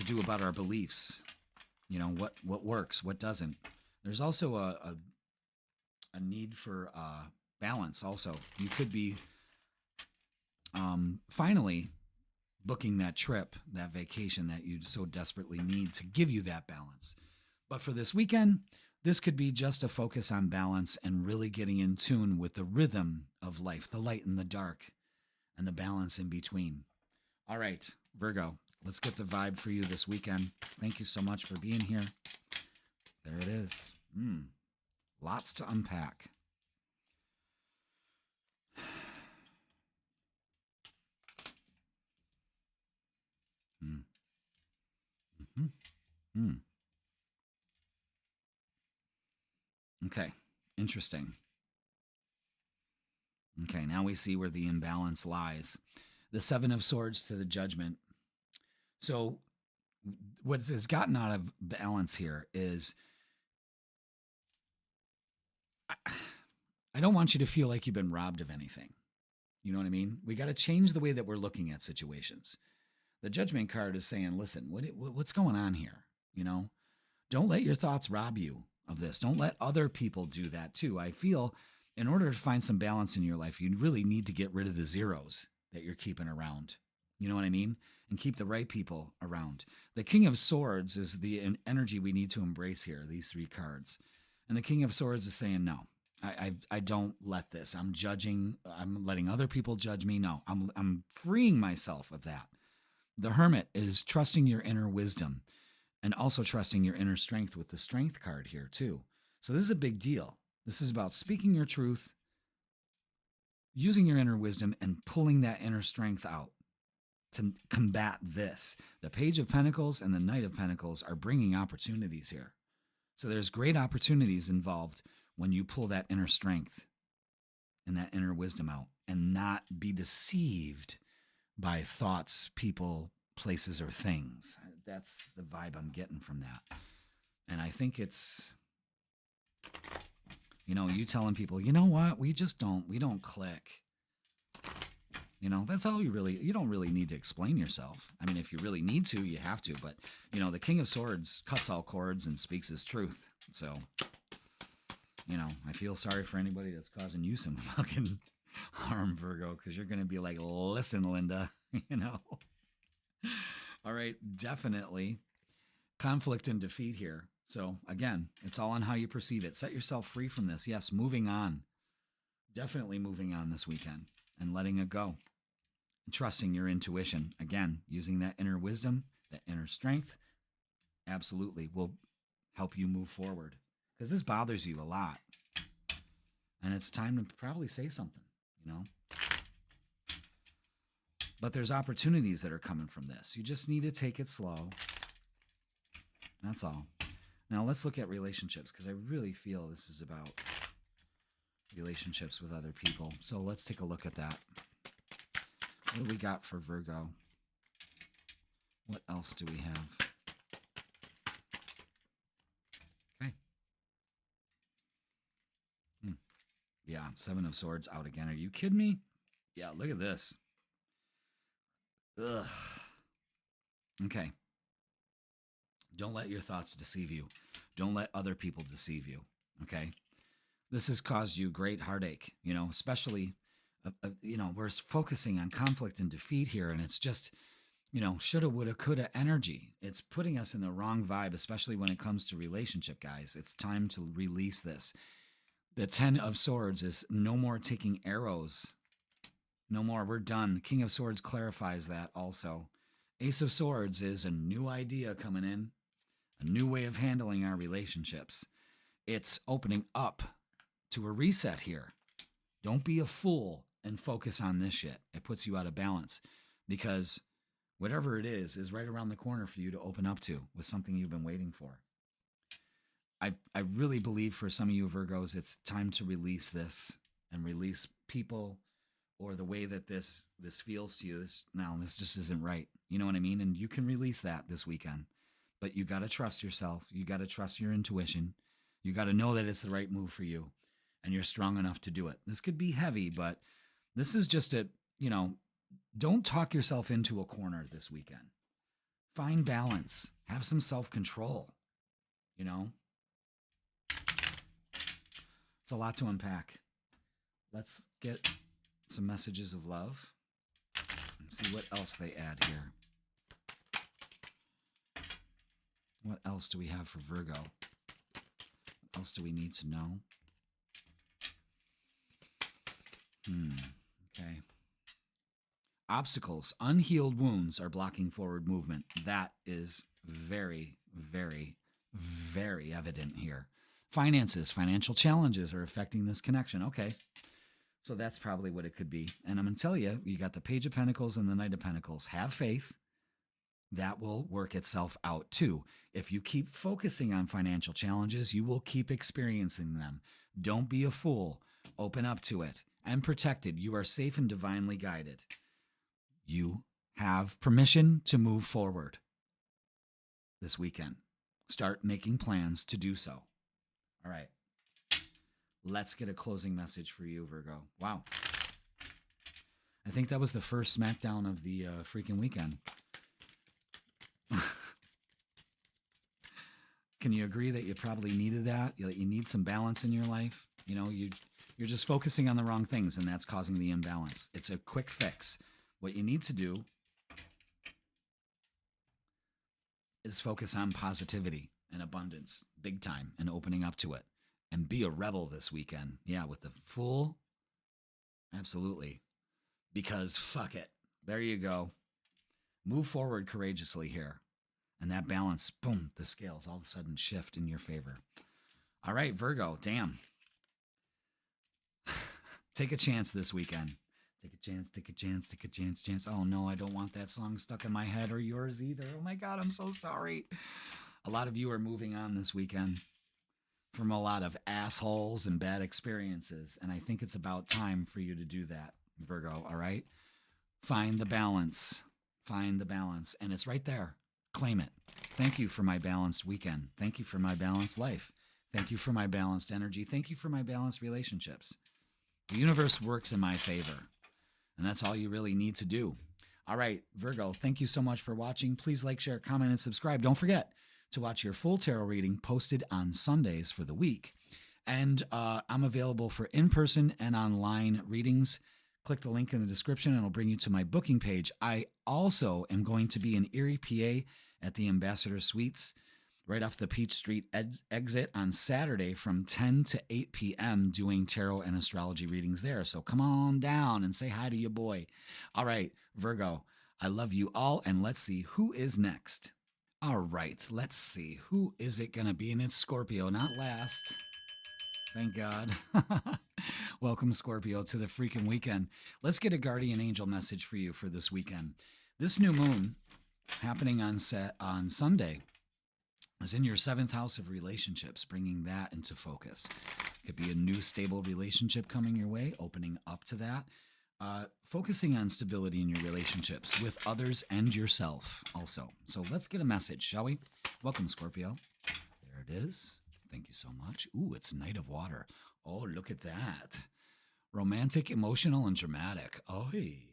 do about our beliefs. You know, what works, what doesn't. There's also a need for balance also. You could be finally booking that trip, that vacation that you so desperately need to give you that balance. But for this weekend, this could be just a focus on balance and really getting in tune with the rhythm of life, the light and the dark, and the balance in between. All right, Virgo, let's get the vibe for you this weekend. Thank you so much for being here. There it is. Lots to unpack. Okay. Interesting. Okay, now we see where the imbalance lies. The Seven of Swords to the Judgment. So what has gotten out of balance here is I don't want you to feel like you've been robbed of anything. You know what I mean? We got to change the way that we're looking at situations. The Judgment card is saying, listen, what's going on here? You know, don't let your thoughts rob you of this. Don't let other people do that too. I feel in order to find some balance in your life, you really need to get rid of the zeros that you're keeping around. You know what I mean? And keep the right people around. The King of Swords is the energy we need to embrace here, these three cards. And the King of Swords is saying, no, I don't let this. I'm judging. I'm letting other people judge me. No, I'm freeing myself of that. The Hermit is trusting your inner wisdom and also trusting your inner strength with the Strength card here too. So this is a big deal. This is about speaking your truth, using your inner wisdom, and pulling that inner strength out to combat this. The Page of Pentacles and the Knight of Pentacles are bringing opportunities here. So there's great opportunities involved when you pull that inner strength and that inner wisdom out and not be deceived by thoughts, people, places, or things. That's the vibe I'm getting from that. And I think it's, you telling people, you know what, we don't click. That's all you don't really need to explain yourself. I mean, if you really need to, you have to. But, the King of Swords cuts all cords and speaks his truth. So, I feel sorry for anybody that's causing you some fucking harm, Virgo, because you're going to be like, listen, Linda, All right, definitely conflict and defeat here. So, again, it's all on how you perceive it. Set yourself free from this. Yes, moving on. Definitely moving on this weekend and letting it go. Trusting your intuition. Again, using that inner wisdom, that inner strength, absolutely will help you move forward. Because this bothers you a lot. And it's time to probably say something, But there's opportunities that are coming from this. You just need to take it slow. That's all. Now let's look at relationships, because I really feel this is about relationships with other people. So let's take a look at that. What do we got for Virgo? What else do we have? Okay. Yeah, Seven of Swords out again. Are you kidding me? Yeah, look at this. Ugh. Okay. Don't let your thoughts deceive you. Don't let other people deceive you. Okay. This has caused you great heartache, especially, we're focusing on conflict and defeat here. And it's just, shoulda, woulda, coulda energy. It's putting us in the wrong vibe, especially when it comes to relationship, guys. It's time to release this. The Ten of Swords is no more taking arrows. No more. We're done. The King of Swords clarifies that also. Ace of Swords is a new idea coming in, a new way of handling our relationships. It's opening up to a reset here. Don't be a fool and focus on this shit. It puts you out of balance because whatever it is right around the corner for you to open up to with something you've been waiting for. I really believe for some of you Virgos, it's time to release this and release people or the way that this feels to you. This just isn't right. You know what I mean? And you can release that this weekend. But you got to trust yourself. You got to trust your intuition. You got to know that it's the right move for you and you're strong enough to do it. This could be heavy, but this is just don't talk yourself into a corner this weekend. Find balance. Have some self-control. It's a lot to unpack. Let's get some messages of love and see what else they add here. What else do we have for Virgo? What else do we need to know? Okay. Obstacles, unhealed wounds are blocking forward movement. That is very, very, very evident here. Finances, financial challenges are affecting this connection. Okay. So that's probably what it could be. And I'm going to tell you, you got the Page of Pentacles and the Knight of Pentacles. Have faith. that will work itself out too. If you keep focusing on financial challenges, you will keep experiencing them. Don't be a fool. Open up to it and protected. You are safe and divinely guided. You have permission to move forward this weekend. Start making plans to do so. All right. Let's get a closing message for you, Virgo. Wow. I think that was the first smackdown of the freaking weekend. Can you agree that you probably needed that? You need some balance in your life? You know, you're just focusing on the wrong things, and that's causing the imbalance. It's a quick fix. What you need to do is focus on positivity and abundance, big time, and opening up to it. And be a rebel this weekend. Yeah, with the full, absolutely. Because fuck it. There you go. Move forward courageously here. And that balance, boom, the scales all of a sudden shift in your favor. All right, Virgo, damn. Take a chance this weekend. Take a chance, take a chance, take a chance. Oh no, I don't want that song stuck in my head or yours either. Oh my God, I'm so sorry. A lot of you are moving on this weekend from a lot of assholes and bad experiences. And I think it's about time for you to do that, Virgo, all right? Find the balance. Find the balance. And it's right there. Claim it. Thank you for my balanced weekend. Thank you for my balanced life. Thank you for my balanced energy. Thank you for my balanced relationships. The universe works in my favor. And that's all you really need to do. All right, Virgo, thank you so much for watching. Please like, share, comment, and subscribe. Don't forget to watch your full tarot reading posted on Sundays for the week. And I'm available for in-person and online readings. Click the link in the description and it'll bring you to my booking page. I also am going to be in Erie, PA at the Ambassador Suites right off the Peach Street exit on Saturday from 10 to 8 p.m. doing tarot and astrology readings there. So come on down and say hi to your boy. All right, Virgo, I love you all, and let's see who is next. All right, let's see. Who is it going to be? And it's Scorpio, not last. Thank God. Welcome, Scorpio, to the freaking weekend. Let's get a guardian angel message for you for this weekend. This new moon happening on Sunday is in your 7th house of relationships, bringing that into focus. Could be a new stable relationship coming your way, opening up to that. Focusing on stability in your relationships with others and yourself also. So let's get a message, shall we? Welcome, Scorpio. There it is. Thank you so much. Ooh, it's Knight of Water. Oh, look at that. Romantic, emotional, and dramatic. Oi.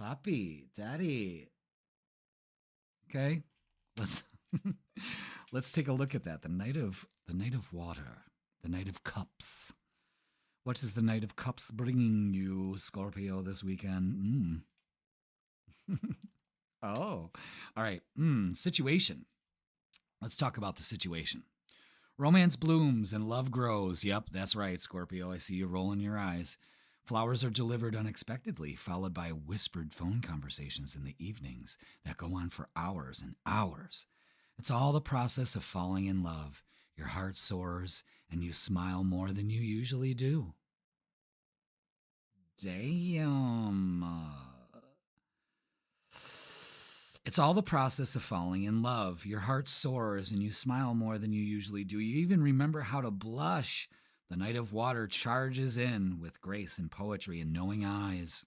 Papi, daddy. Okay, let's take a look at that. The Knight of Water, the Knight of Cups. What is the Knight of Cups bringing you, Scorpio, this weekend? Oh, all right. Situation. Let's talk about the situation. Romance blooms and love grows. Yep, that's right, Scorpio. I see you rolling your eyes. Flowers are delivered unexpectedly, followed by whispered phone conversations in the evenings that go on for hours and hours. It's all the process of falling in love. Your heart soars, and you smile more than you usually do. Damn. It's all the process of falling in love. Your heart soars, and you smile more than you usually do. You even remember how to blush. The Knight of Water charges in with grace and poetry and knowing eyes.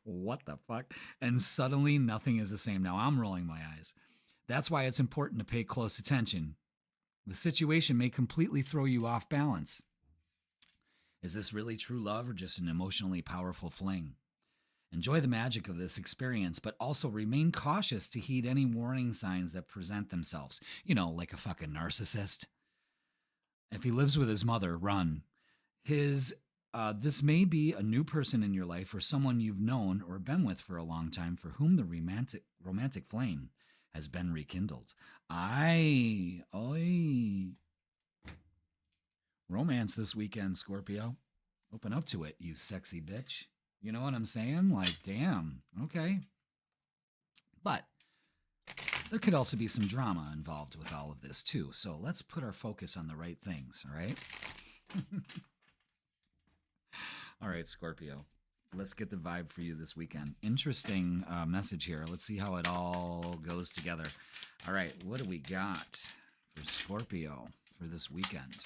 What the fuck? And suddenly nothing is the same. Now I'm rolling my eyes. That's why it's important to pay close attention. The situation may completely throw you off balance. Is this really true love or just an emotionally powerful fling? Enjoy the magic of this experience, but also remain cautious to heed any warning signs that present themselves. You know, like a fucking narcissist. If he lives with his mother, run. This may be a new person in your life or someone you've known or been with for a long time for whom the romantic flame has been rekindled. Romance this weekend, Scorpio. Open up to it, you sexy bitch. You know what I'm saying? Like, damn. Okay. But there could also be some drama involved with all of this, too. So let's put our focus on the right things, all right? All right, Scorpio. let's get the vibe for you this weekend. Interesting message here. Let's see how it all goes together. All right, what do we got for Scorpio for this weekend?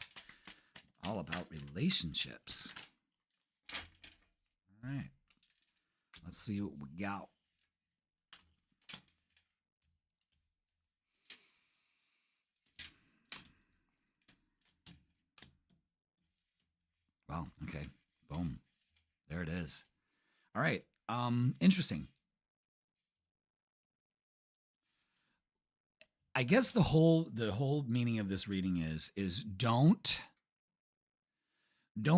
All about relationships. All right, let's see what we got. Wow, okay, boom. There it is. All right, interesting. I guess the whole meaning of this reading is don't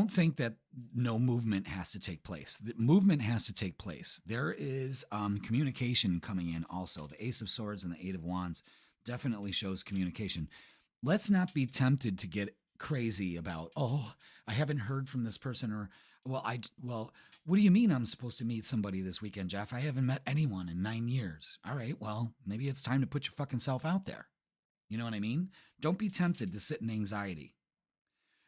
think that no movement has to take place. The movement has to take place. There is communication coming in also. The Ace of Swords and the Eight of Wands definitely shows communication. Let's not be tempted to get crazy about, oh, I haven't heard from this person, or well, what do you mean I'm supposed to meet somebody this weekend, Jeff? I haven't met anyone in 9 years. All right, well, maybe it's time to put your fucking self out there. You know what I mean? Don't be tempted to sit in anxiety.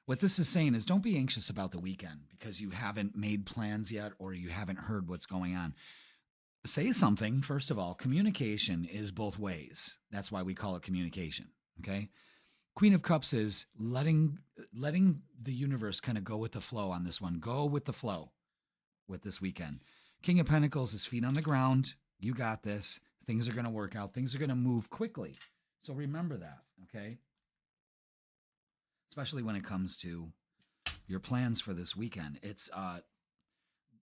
What this is saying is don't be anxious about the weekend because you haven't made plans yet or you haven't heard what's going on. Say something, first of all. Communication is both ways. That's why we call it communication, okay? Queen of Cups is letting the universe kind of go with the flow on this one. Go with the flow with this weekend. King of Pentacles is feet on the ground. You got this. Things are going to work out. Things are going to move quickly. So remember that, okay? Especially when it comes to your plans for this weekend. It's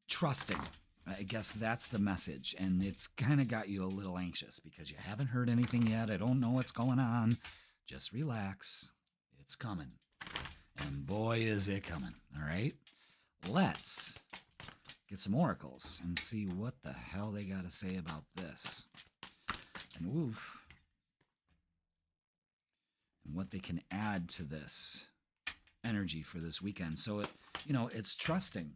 trusting. I guess that's the message. And it's kind of got you a little anxious because you haven't heard anything yet. I don't know what's going on. Just relax. It's coming. And boy, is it coming. All right? Let's get some oracles and see what the hell they got to say about this. And woof. And what they can add to this energy for this weekend. So, it's trusting.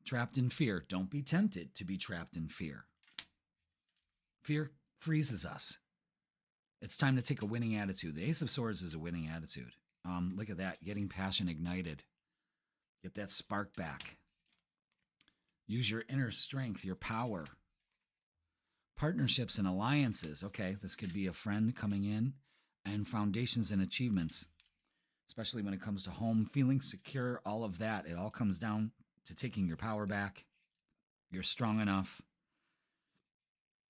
Trapped in fear. Don't be tempted to be trapped in fear. Fear freezes us. It's time to take a winning attitude. The Ace of Swords is a winning attitude. Look at that. Getting passion ignited. Get that spark back. Use your inner strength, your power. Partnerships and alliances. Okay, this could be a friend coming in. And foundations and achievements. Especially when it comes to home, feeling secure, all of that. It all comes down to taking your power back. You're strong enough.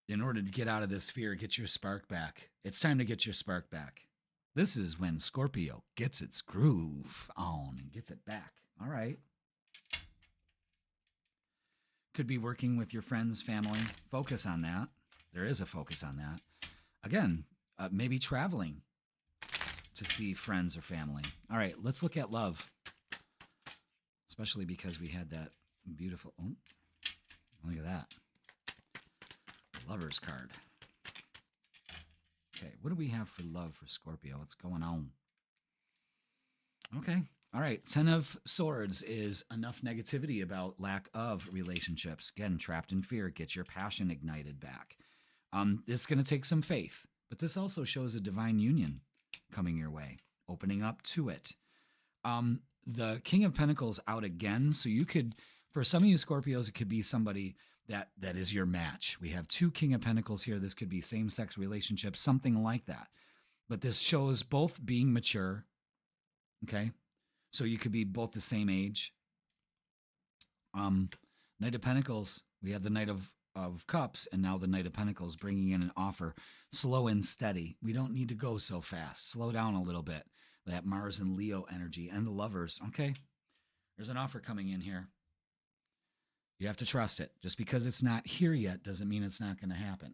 In order to get out of this fear, get your spark back. It's time to get your spark back. This is when Scorpio gets its groove on and gets it back. All right. Could be working with your friends, family. Focus on that. There is a focus on that. Again, maybe traveling to see friends or family. All right, let's look at love. Especially because we had that beautiful... Oh, look at that. Lover's card. Okay, what do we have for love for Scorpio? What's going on? Okay, all right. 10 of Swords is enough negativity about lack of relationships. Again, trapped in fear. Get your passion ignited back. It's going to take some faith, but this also shows a divine union coming your way, opening up to it. The King of Pentacles out again, so you could, for some of you Scorpios, it could be somebody that is your match. We have 2 King of Pentacles here. This could be same-sex relationships, something like that. But this shows both being mature, okay? So you could be both the same age. Knight of Pentacles, we have the Knight of Cups, and now the Knight of Pentacles bringing in an offer. Slow and steady. We don't need to go so fast. Slow down a little bit. That Mars and Leo energy. And the Lovers, okay? There's an offer coming in here. You have to trust it. Just because it's not here yet doesn't mean it's not going to happen.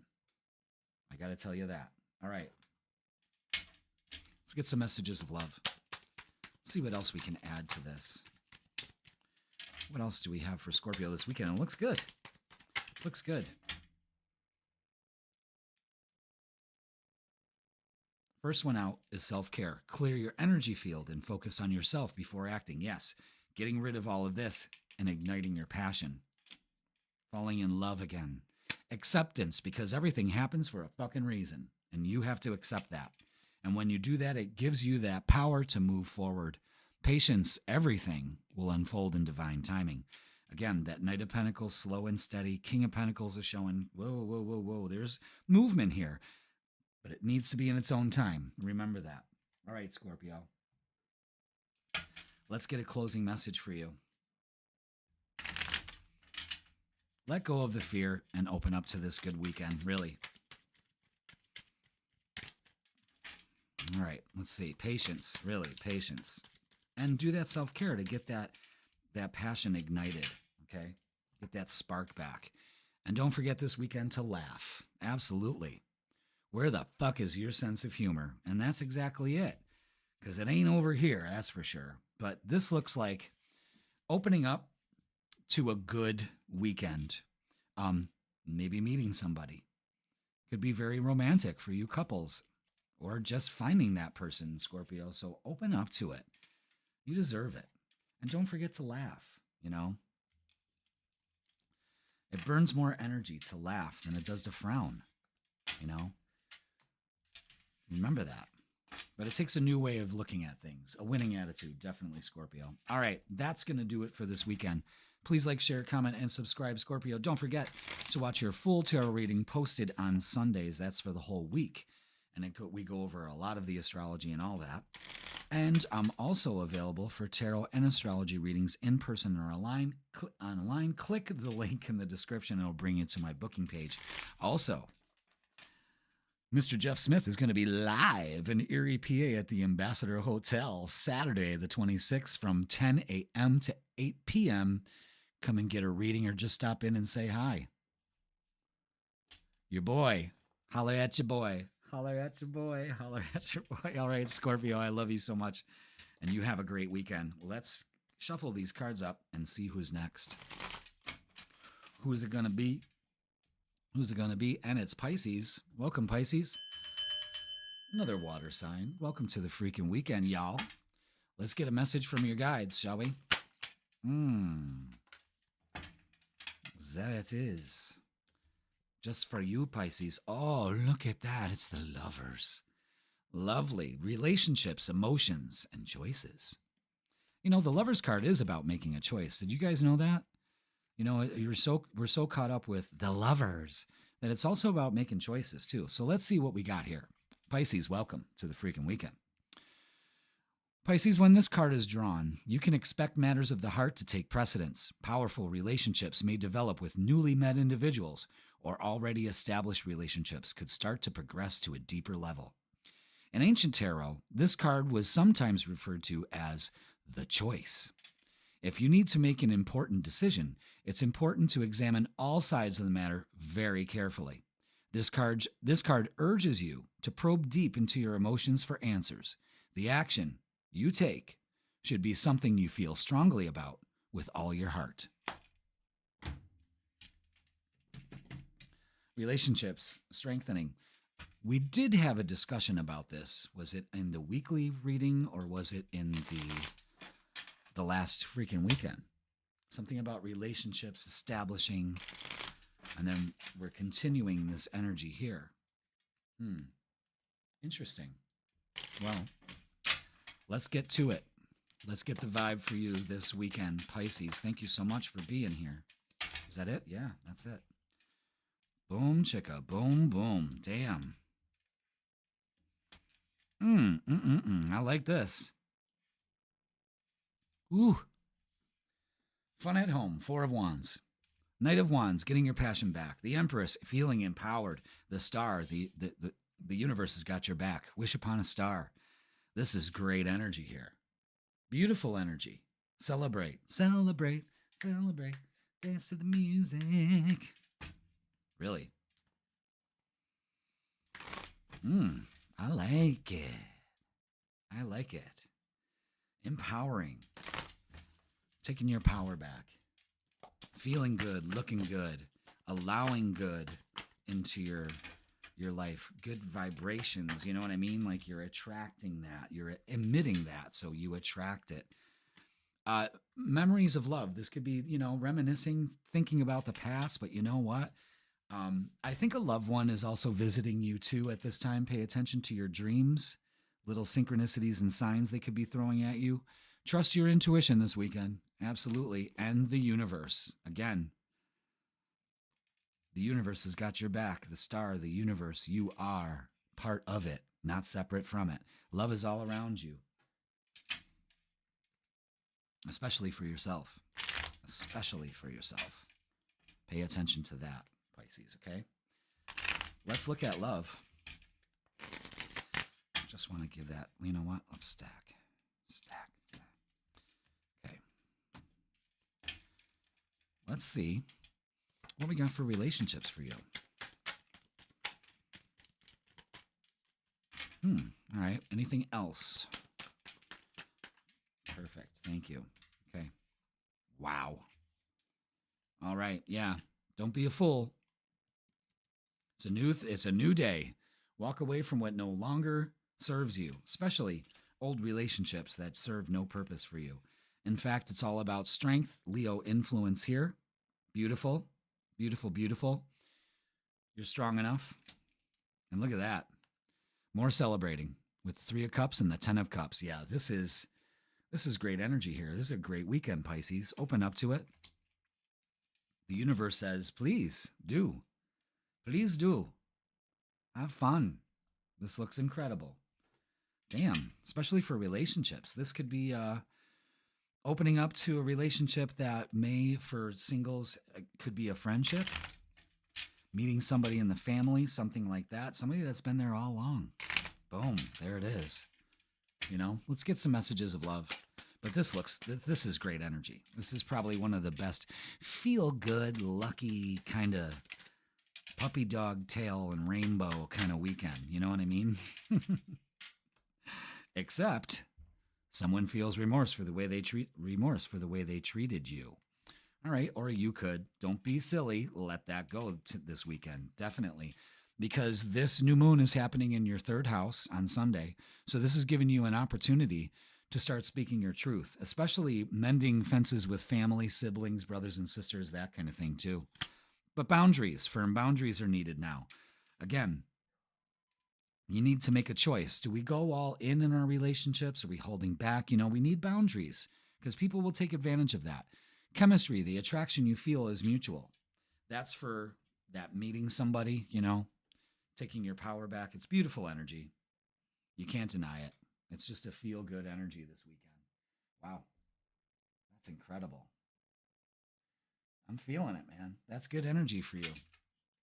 I got to tell you that. All right. Let's get some messages of love. Let's see what else we can add to this. What else do we have for Scorpio this weekend? It looks good. This looks good. First one out is self-care. Clear your energy field and focus on yourself before acting. Yes, getting rid of all of this and igniting your passion. Falling in love again. Acceptance, because everything happens for a fucking reason, and you have to accept that. And when you do that, it gives you that power to move forward. Patience, everything will unfold in divine timing. Again, that Knight of Pentacles, slow and steady. King of Pentacles is showing, whoa, whoa, whoa, whoa. There's movement here, but it needs to be in its own time. Remember that. All right, Scorpio. Let's get a closing message for you. Let go of the fear and open up to this good weekend, really. All right, let's see. Patience, really, patience. And do that self-care to get that passion ignited, okay? Get that spark back. And don't forget this weekend to laugh. Absolutely. Where the fuck is your sense of humor? And that's exactly it. Because it ain't over here, that's for sure. But this looks like opening up to a good weekend. Maybe meeting somebody. Could be very romantic for you couples. Or just finding that person, Scorpio. So open up to it. You deserve it. And don't forget to laugh, you know? It burns more energy to laugh than it does to frown, you know? Remember that. But it takes a new way of looking at things. A winning attitude, definitely, Scorpio. All right, that's going to do it for this weekend. Please like, share, comment, and subscribe, Scorpio. Don't forget to watch your full tarot reading posted on Sundays. That's for the whole week. And we go over a lot of the astrology and all that. And I'm also available for tarot and astrology readings in person or online. Click the link in the description. It'll bring you to my booking page. Also, Mr. Jeff Smith is going to be live in Erie, PA at the Ambassador Hotel Saturday, the 26th from 10 a.m. to 8 p.m. Come and get a reading or just stop in and say hi. Your boy. Holler at your boy. Holler at your boy. Holler at your boy. All right, Scorpio, I love you so much. And you have a great weekend. Let's shuffle these cards up and see who's next. Who's it going to be? Who's it going to be? And it's Pisces. Welcome, Pisces. Another water sign. Welcome to the freaking weekend, y'all. Let's get a message from your guides, shall we? There it is. Just for you, Pisces. Oh, look at that. It's the Lovers. Lovely. Relationships, emotions, and choices. You know, the Lovers card is about making a choice. Did you guys know that? You know, we're so caught up with the Lovers that it's also about making choices, too. So let's see what we got here. Pisces, welcome to the freaking weekend. Pisces, when this card is drawn, you can expect matters of the heart to take precedence. Powerful relationships may develop with newly met individuals, or already established relationships could start to progress to a deeper level. In ancient tarot, this card was sometimes referred to as the choice. If you need to make an important decision, it's important to examine all sides of the matter very carefully. This card urges you to probe deep into your emotions for answers. The action you take should be something you feel strongly about with all your heart. Relationships, strengthening. We did have a discussion about this. Was it in the weekly reading or was it in the last freaking weekend? Something about relationships establishing, and then we're continuing this energy here. Interesting. Well, let's get to it. Let's get the vibe for you this weekend, Pisces. Thank you so much for being here. Is that it? Yeah, that's it. Boom, chicka, boom, boom. Damn. I like this. Ooh. Fun at home, Four of Wands. Knight of Wands, getting your passion back. The Empress, feeling empowered. The Star, the universe has got your back. Wish upon a star. This is great energy here. Beautiful energy. Celebrate, celebrate, celebrate. Dance to the music. Really. I like it. I like it. Empowering. Taking your power back. Feeling good, looking good, allowing good into your life. Good vibrations, you know what I mean? Like you're attracting that. You're emitting that, so you attract it. Memories of love. This could be, reminiscing, thinking about the past, but you know what? I think a loved one is also visiting you too at this time. Pay attention to your dreams, little synchronicities and signs they could be throwing at you. Trust your intuition this weekend. Absolutely. And the universe. Again, the universe has got your back. The star, the universe, you are part of it, not separate from it. Love is all around you, especially for yourself. Especially for yourself. Pay attention to that, Pisces, okay? Let's look at love. I just want to give that, you know what? Let's stack. Stack. Okay. Let's see what we got for relationships for you. All right. Anything else? Perfect. Thank you. Okay. Wow. All right. Yeah. Don't be a fool. It's a new day. Walk away from what no longer serves you, especially old relationships that serve no purpose for you. In fact, it's all about strength. Leo influence here. Beautiful. Beautiful, beautiful. You're strong enough. And look at that. More celebrating with 3 of Cups and the 10 of Cups. Yeah, this is great energy here. This is a great weekend, Pisces. Open up to it. The universe says, please do. Please do. Have fun. This looks incredible. Damn, especially for relationships. This could be opening up to a relationship that may, for singles, could be a friendship. Meeting somebody in the family, something like that. Somebody that's been there all along. Boom, there it is. You know, let's get some messages of love. But this is great energy. This is probably one of the best feel-good, lucky kind of puppy dog tail and rainbow kind of weekend. You know what I mean? Except someone feels remorse for the way they treated you. All right, or you could. Don't be silly. Let that go this weekend, definitely. Because this new moon is happening in your 3rd house on Sunday. So this is giving you an opportunity to start speaking your truth, especially mending fences with family, siblings, brothers and sisters, that kind of thing too. But boundaries, firm boundaries are needed now. Again, you need to make a choice. Do we go all in our relationships? Are we holding back? You know, we need boundaries because people will take advantage of that. Chemistry, the attraction you feel is mutual. That's for that meeting somebody, you know, taking your power back. It's beautiful energy. You can't deny it. It's just a feel-good energy this weekend. Wow. That's incredible. I'm feeling it, man. That's good energy for you.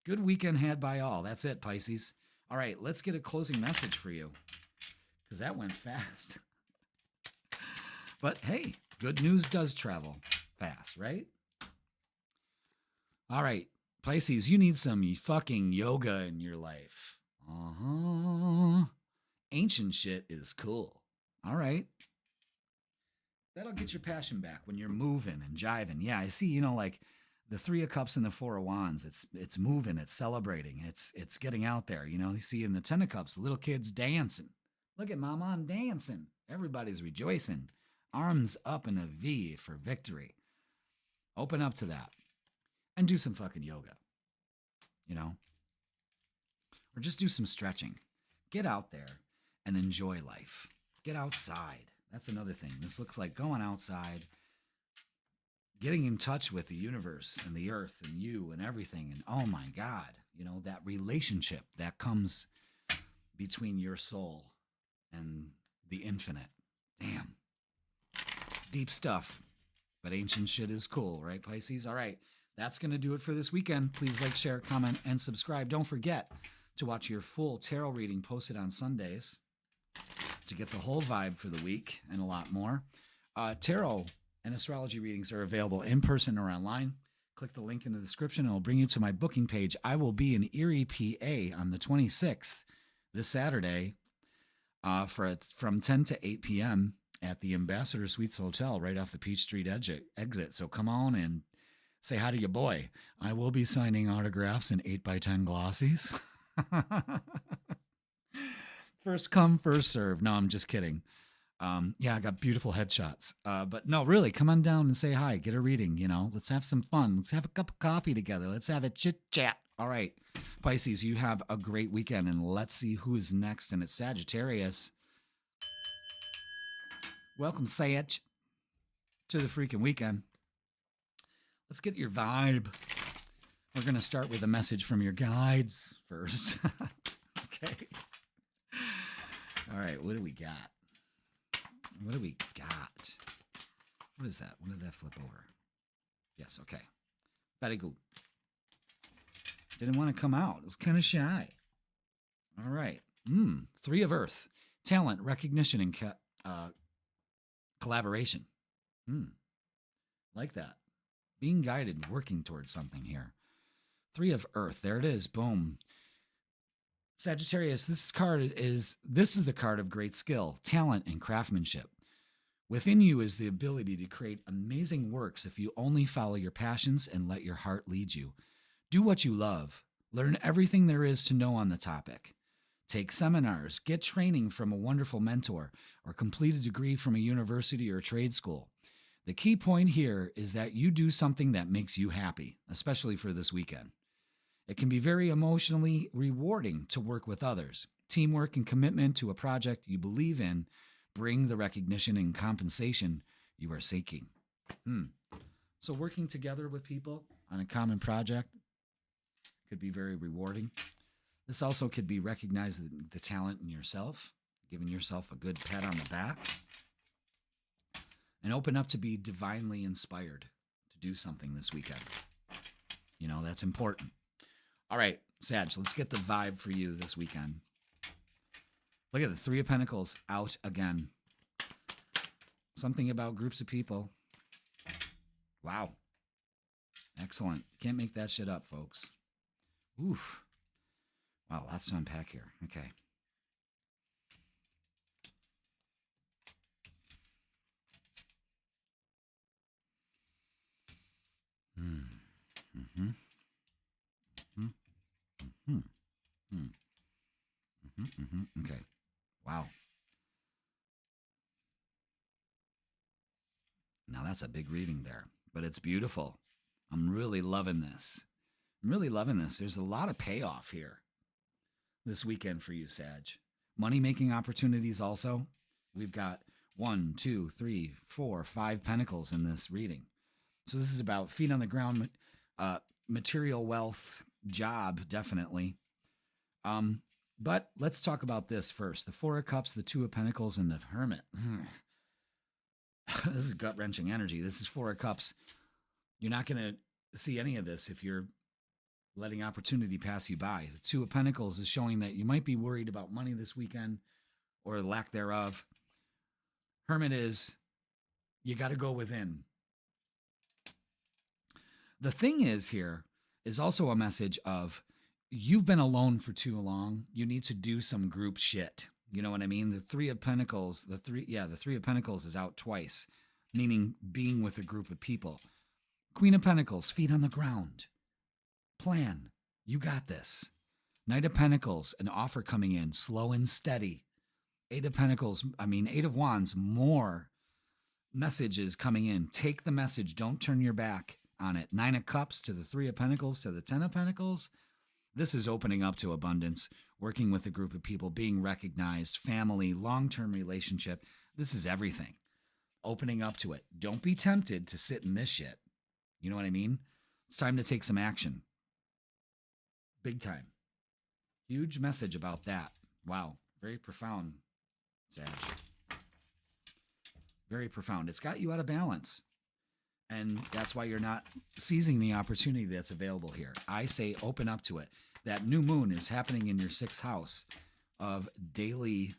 Good weekend had by all. That's it, Pisces. All right, let's get a closing message for you because that went fast. But hey, good news does travel fast, right? All right, Pisces, you need some fucking yoga in your life. Ancient shit is cool. All right. That'll get your passion back when you're moving and jiving. Yeah, I see, you know, like the 3 of Cups and the 4 of Wands. It's moving, it's celebrating, it's getting out there. You know, you see in the 10 of Cups, little kids dancing. Look at Mama, I'm dancing. Everybody's rejoicing. Arms up in a V for victory. Open up to that. And do some fucking yoga. You know? Or just do some stretching. Get out there and enjoy life. Get outside. That's another thing. This looks like going outside, getting in touch with the universe and the earth and you and everything. And oh my God, you know, that relationship that comes between your soul and the infinite. Damn. Deep stuff. But ancient shit is cool, right, Pisces? All right. That's going to do it for this weekend. Please like, share, comment, and subscribe. Don't forget to watch your full tarot reading posted on Sundays to get the whole vibe for the week and a lot more. Tarot and astrology readings are available in person or online. Click the link in the description and it'll bring you to my booking page. I will be in Erie, PA on the 26th, this Saturday, from 10 to 8 p.m. at the Ambassador Suites Hotel right off the Peach Street exit. So come on and say hi to your boy. I will be signing autographs in 8x10 glossies. First come, first serve. No, I'm just kidding. Yeah, I got beautiful headshots. But no, really, come on down and say hi. Get a reading, you know. Let's have some fun. Let's have a cup of coffee together. Let's have a chit-chat. All right, Pisces, you have a great weekend, and let's see who is next. And it's Sagittarius. Welcome, Sag. to the freaking weekend. Let's get your vibe. We're going to start with a message from your guides first. Okay. All right, what do we got? What do we got? What is that? When did that flip over? Yes, okay. Very good. Didn't want to come out. It was kind of shy. All right. Three of Earth. Talent, recognition, and collaboration. Like that. Being guided, working towards something here. Three of Earth. There it is. Boom. Sagittarius, this is the card of great skill, talent, and craftsmanship. Within you is the ability to create amazing works if you only follow your passions and let your heart lead you. Do what you love. Learn everything there is to know on the topic. Take seminars, get training from a wonderful mentor, or complete a degree from a university or trade school. The key point here is that you do something that makes you happy, especially for this weekend. It can be very emotionally rewarding to work with others. Teamwork and commitment to a project you believe in bring the recognition and compensation you are seeking. So working together with people on a common project could be very rewarding. This also could be recognizing the talent in yourself, giving yourself a good pat on the back, and open up to be divinely inspired to do something this weekend. You know, that's important. All right, Sag, let's get the vibe for you this weekend. Look at the Three of Pentacles out again. Something about groups of people. Wow. Excellent. Can't make that shit up, folks. Oof. Wow, lots to unpack here. Okay. Okay. Wow. Now that's a big reading there, but it's beautiful. I'm really loving this. There's a lot of payoff here this weekend for you, Sag. Money-making opportunities also. We've got 1, 2, 3, 4, 5 pentacles in this reading. So this is about feet on the ground, material wealth, job, definitely. But let's talk about this first. The Four of Cups, the Two of Pentacles, and the Hermit. This is gut-wrenching energy. This is Four of Cups. You're not going to see any of this if you're letting opportunity pass you by. The Two of Pentacles is showing that you might be worried about money this weekend or lack thereof. Hermit is, you got to go within. The thing is here is also a message of you've been alone for too long. You need to do some group shit. You know what I mean? The Three of Pentacles, the Three of Pentacles is out twice, meaning being with a group of people. Queen of Pentacles, feet on the ground. Plan. You got this. Knight of Pentacles, an offer coming in, slow and steady. Eight of Wands, more messages coming in. Take the message. Don't turn your back on it. Nine of Cups to the Three of Pentacles to the Ten of Pentacles. This is opening up to abundance, working with a group of people, being recognized, family, long-term relationship. This is everything. Opening up to it. Don't be tempted to sit in this shit. You know what I mean? It's time to take some action. Big time. Huge message about that. Wow. Very profound, Sag. Very profound. It's got you out of balance. And that's why you're not seizing the opportunity that's available here. I say open up to it. That new moon is happening in your 6th house of daily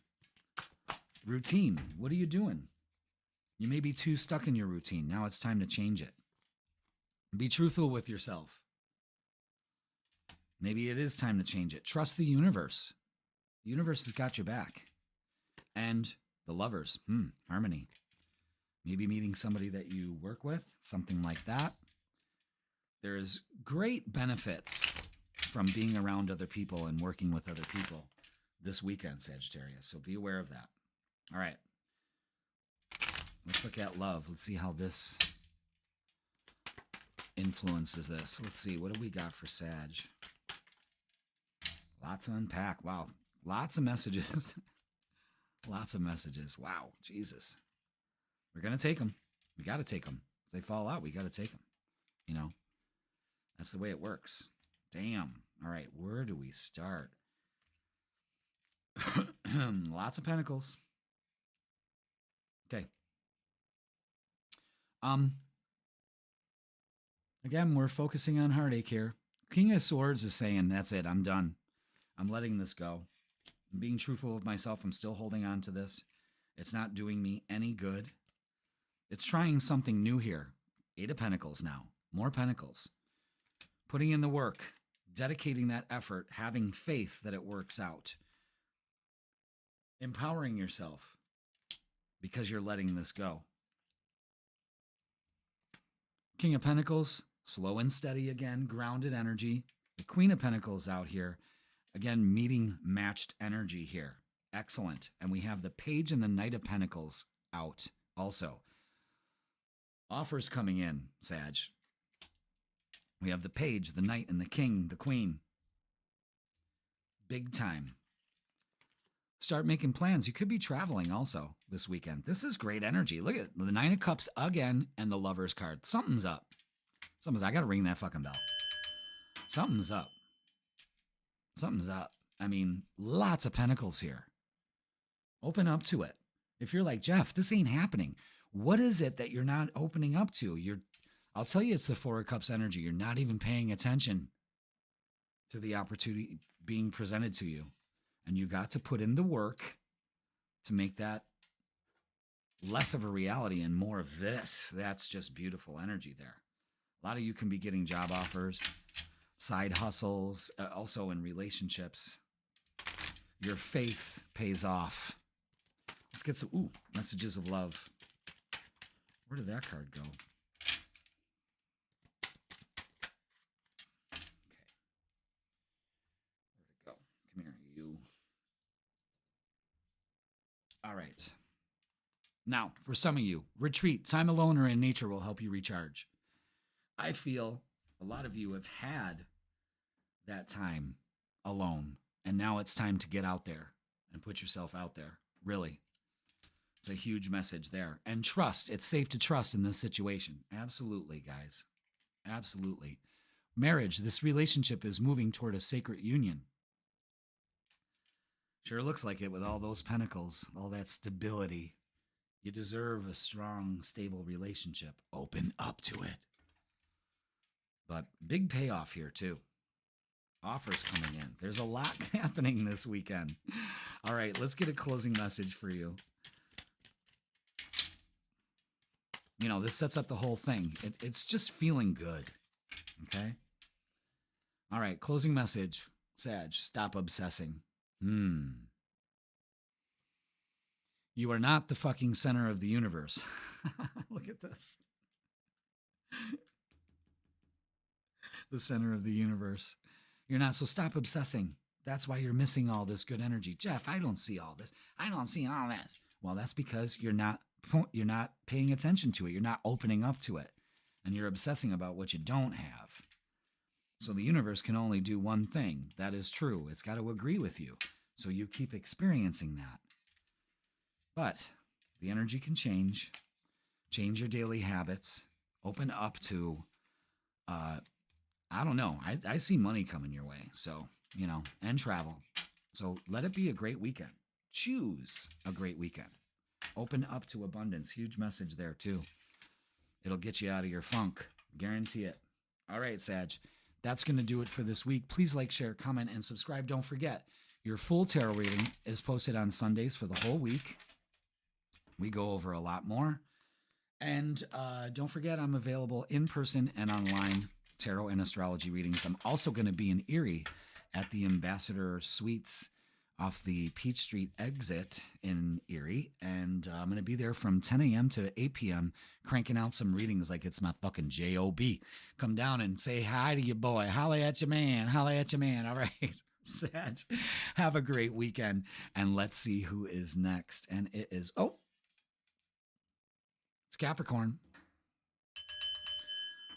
routine. What are you doing? You may be too stuck in your routine. Now it's time to change it. Be truthful with yourself. Maybe it is time to change it. Trust the universe. The universe has got your back. And the Lovers, harmony. Maybe meeting somebody that you work with, something like that. There's great benefits from being around other people and working with other people this weekend, Sagittarius. So be aware of that. All right. Let's look at love. Let's see how this influences this. Let's see. What do we got for Sag? Lots to unpack. Wow. Lots of messages. Lots of messages. Wow. Jesus. We're going to take them. We got to take them. If they fall out, we got to take them. You know, that's the way it works. Damn. All right, where do we start? Lots of pentacles. Okay. Again, we're focusing on heartache here. King of Swords is saying, that's it, I'm done. I'm letting this go. I'm being truthful with myself. I'm still holding on to this. It's not doing me any good. It's trying something new here. 8 of Pentacles now. More Pentacles. Putting in the work. Dedicating that effort. Having faith that it works out. Empowering yourself. Because you're letting this go. King of Pentacles. Slow and steady again. Grounded energy. The Queen of Pentacles out here. Again, meeting matched energy here. Excellent. And we have the Page and the Knight of Pentacles out also. Offers coming in, Sag. We have the Page, the Knight, and the King, the Queen. Big time. Start making plans. You could be traveling also this weekend. This is great energy. Look at the 9 of Cups again and the Lover's card. Something's up. I got to ring that fucking bell. Something's up. Something's up. I mean, lots of pentacles here. Open up to it. If you're like, Jeff, this ain't happening. What is it that you're not opening up to? I'll tell you, it's the 4 of Cups energy. You're not even paying attention to the opportunity being presented to you. And you got to put in the work to make that less of a reality and more of this. That's just beautiful energy there. A lot of you can be getting job offers, side hustles, also in relationships. Your faith pays off. Let's get some messages of love. Where did that card go? Okay. Where'd it go? Come here, you. All right. Now, for some of you, retreat, time alone or in nature will help you recharge. I feel a lot of you have had that time alone, and now it's time to get out there and put yourself out there. Really. It's a huge message there. And trust. It's safe to trust in this situation. Absolutely, guys. Absolutely. Marriage, this relationship is moving toward a sacred union. Sure looks like it with all those pentacles, all that stability. You deserve a strong, stable relationship. Open up to it. But big payoff here, too. Offers coming in. There's a lot happening this weekend. All right, let's get a closing message for you. You know, this sets up the whole thing. It's just feeling good. Okay? All right, closing message. Sag, stop obsessing. You are not the fucking center of the universe. Look at this. The center of the universe. You're not, so stop obsessing. That's why you're missing all this good energy. Jeff, I don't see all this. I don't see all this. Well, that's because you're not paying attention to it. You're not opening up to it. And you're obsessing about what you don't have. So the universe can only do one thing. That is true. It's got to agree with you. So you keep experiencing that. But the energy can change. Change your daily habits. Open up to, I don't know. I see money coming your way. So, you know, and travel. So let it be a great weekend. Choose a great weekend. Open up to abundance. Huge message there, too. It'll get you out of your funk. Guarantee it. All right, Sag. That's going to do it for this week. Please like, share, comment, and subscribe. Don't forget, your full tarot reading is posted on Sundays for the whole week. We go over a lot more. And don't forget, I'm available in person and online tarot and astrology readings. I'm also going to be in Erie at the Ambassador Suites off the Peach Street exit in Erie. And I'm going to be there from 10 a.m. to 8 p.m. cranking out some readings like it's my fucking J.O.B. Come down and say hi to your boy. Holla at your man. Holla at your man. All right. Sag, have a great weekend. And let's see who is next. And it is, it's Capricorn.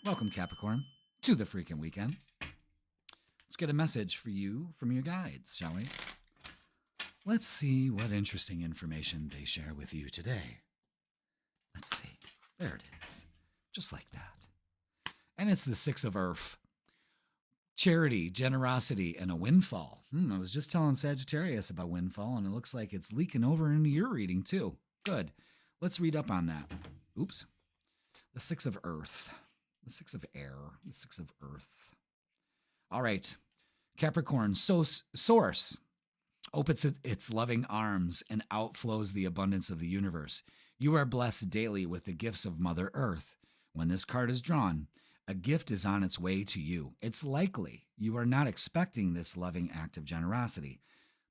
Welcome, Capricorn, to the Freakin Weekend. Let's get a message for you from your guides, shall we? Let's see what interesting information they share with you today. Let's see. There it is. Just like that. And it's the Six of Earth. Charity, generosity, and a windfall. I was just telling Sagittarius about windfall, and it looks like it's leaking over into your reading too. Good. Let's read up on that. Oops. The Six of Earth. The Six of Air. The Six of Earth. All right. Capricorn, source opens its loving arms and outflows the abundance of the universe. You are blessed daily with the gifts of Mother Earth. When this card is drawn, a gift is on its way to you. It's likely you are not expecting this loving act of generosity,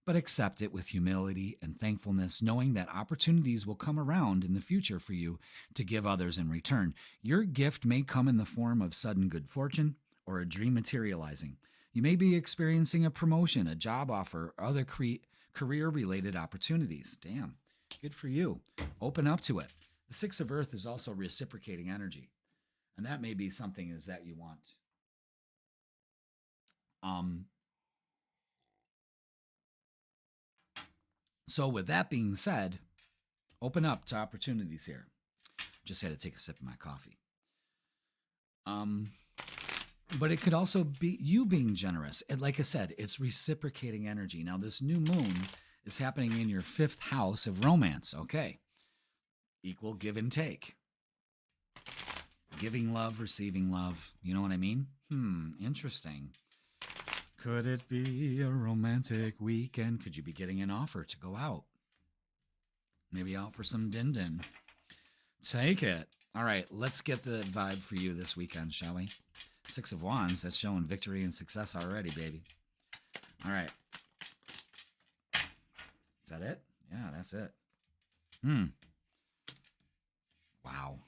but accept it with humility and thankfulness, knowing that opportunities will come around in the future for you to give others in return. Your gift may come in the form of sudden good fortune or a dream materializing. You may be experiencing a promotion, a job offer, or other career-related opportunities. Damn, good for you. Open up to it. The Six of Earth is also reciprocating energy, and that may be something is that you want. So with that being said, open up to opportunities here. Just had to take a sip of my coffee. But it could also be you being generous. And like I said, it's reciprocating energy. Now, this new moon is happening in your 5th house of romance. Okay. Equal give and take. Giving love, receiving love. You know what I mean? Interesting. Could it be a romantic weekend? Could you be getting an offer to go out? Maybe out for some din-din. Take it. All right, let's get the vibe for you this weekend, shall we? Six of Wands, that's showing victory and success already, baby. All right. Is that it? Yeah, that's it. Wow.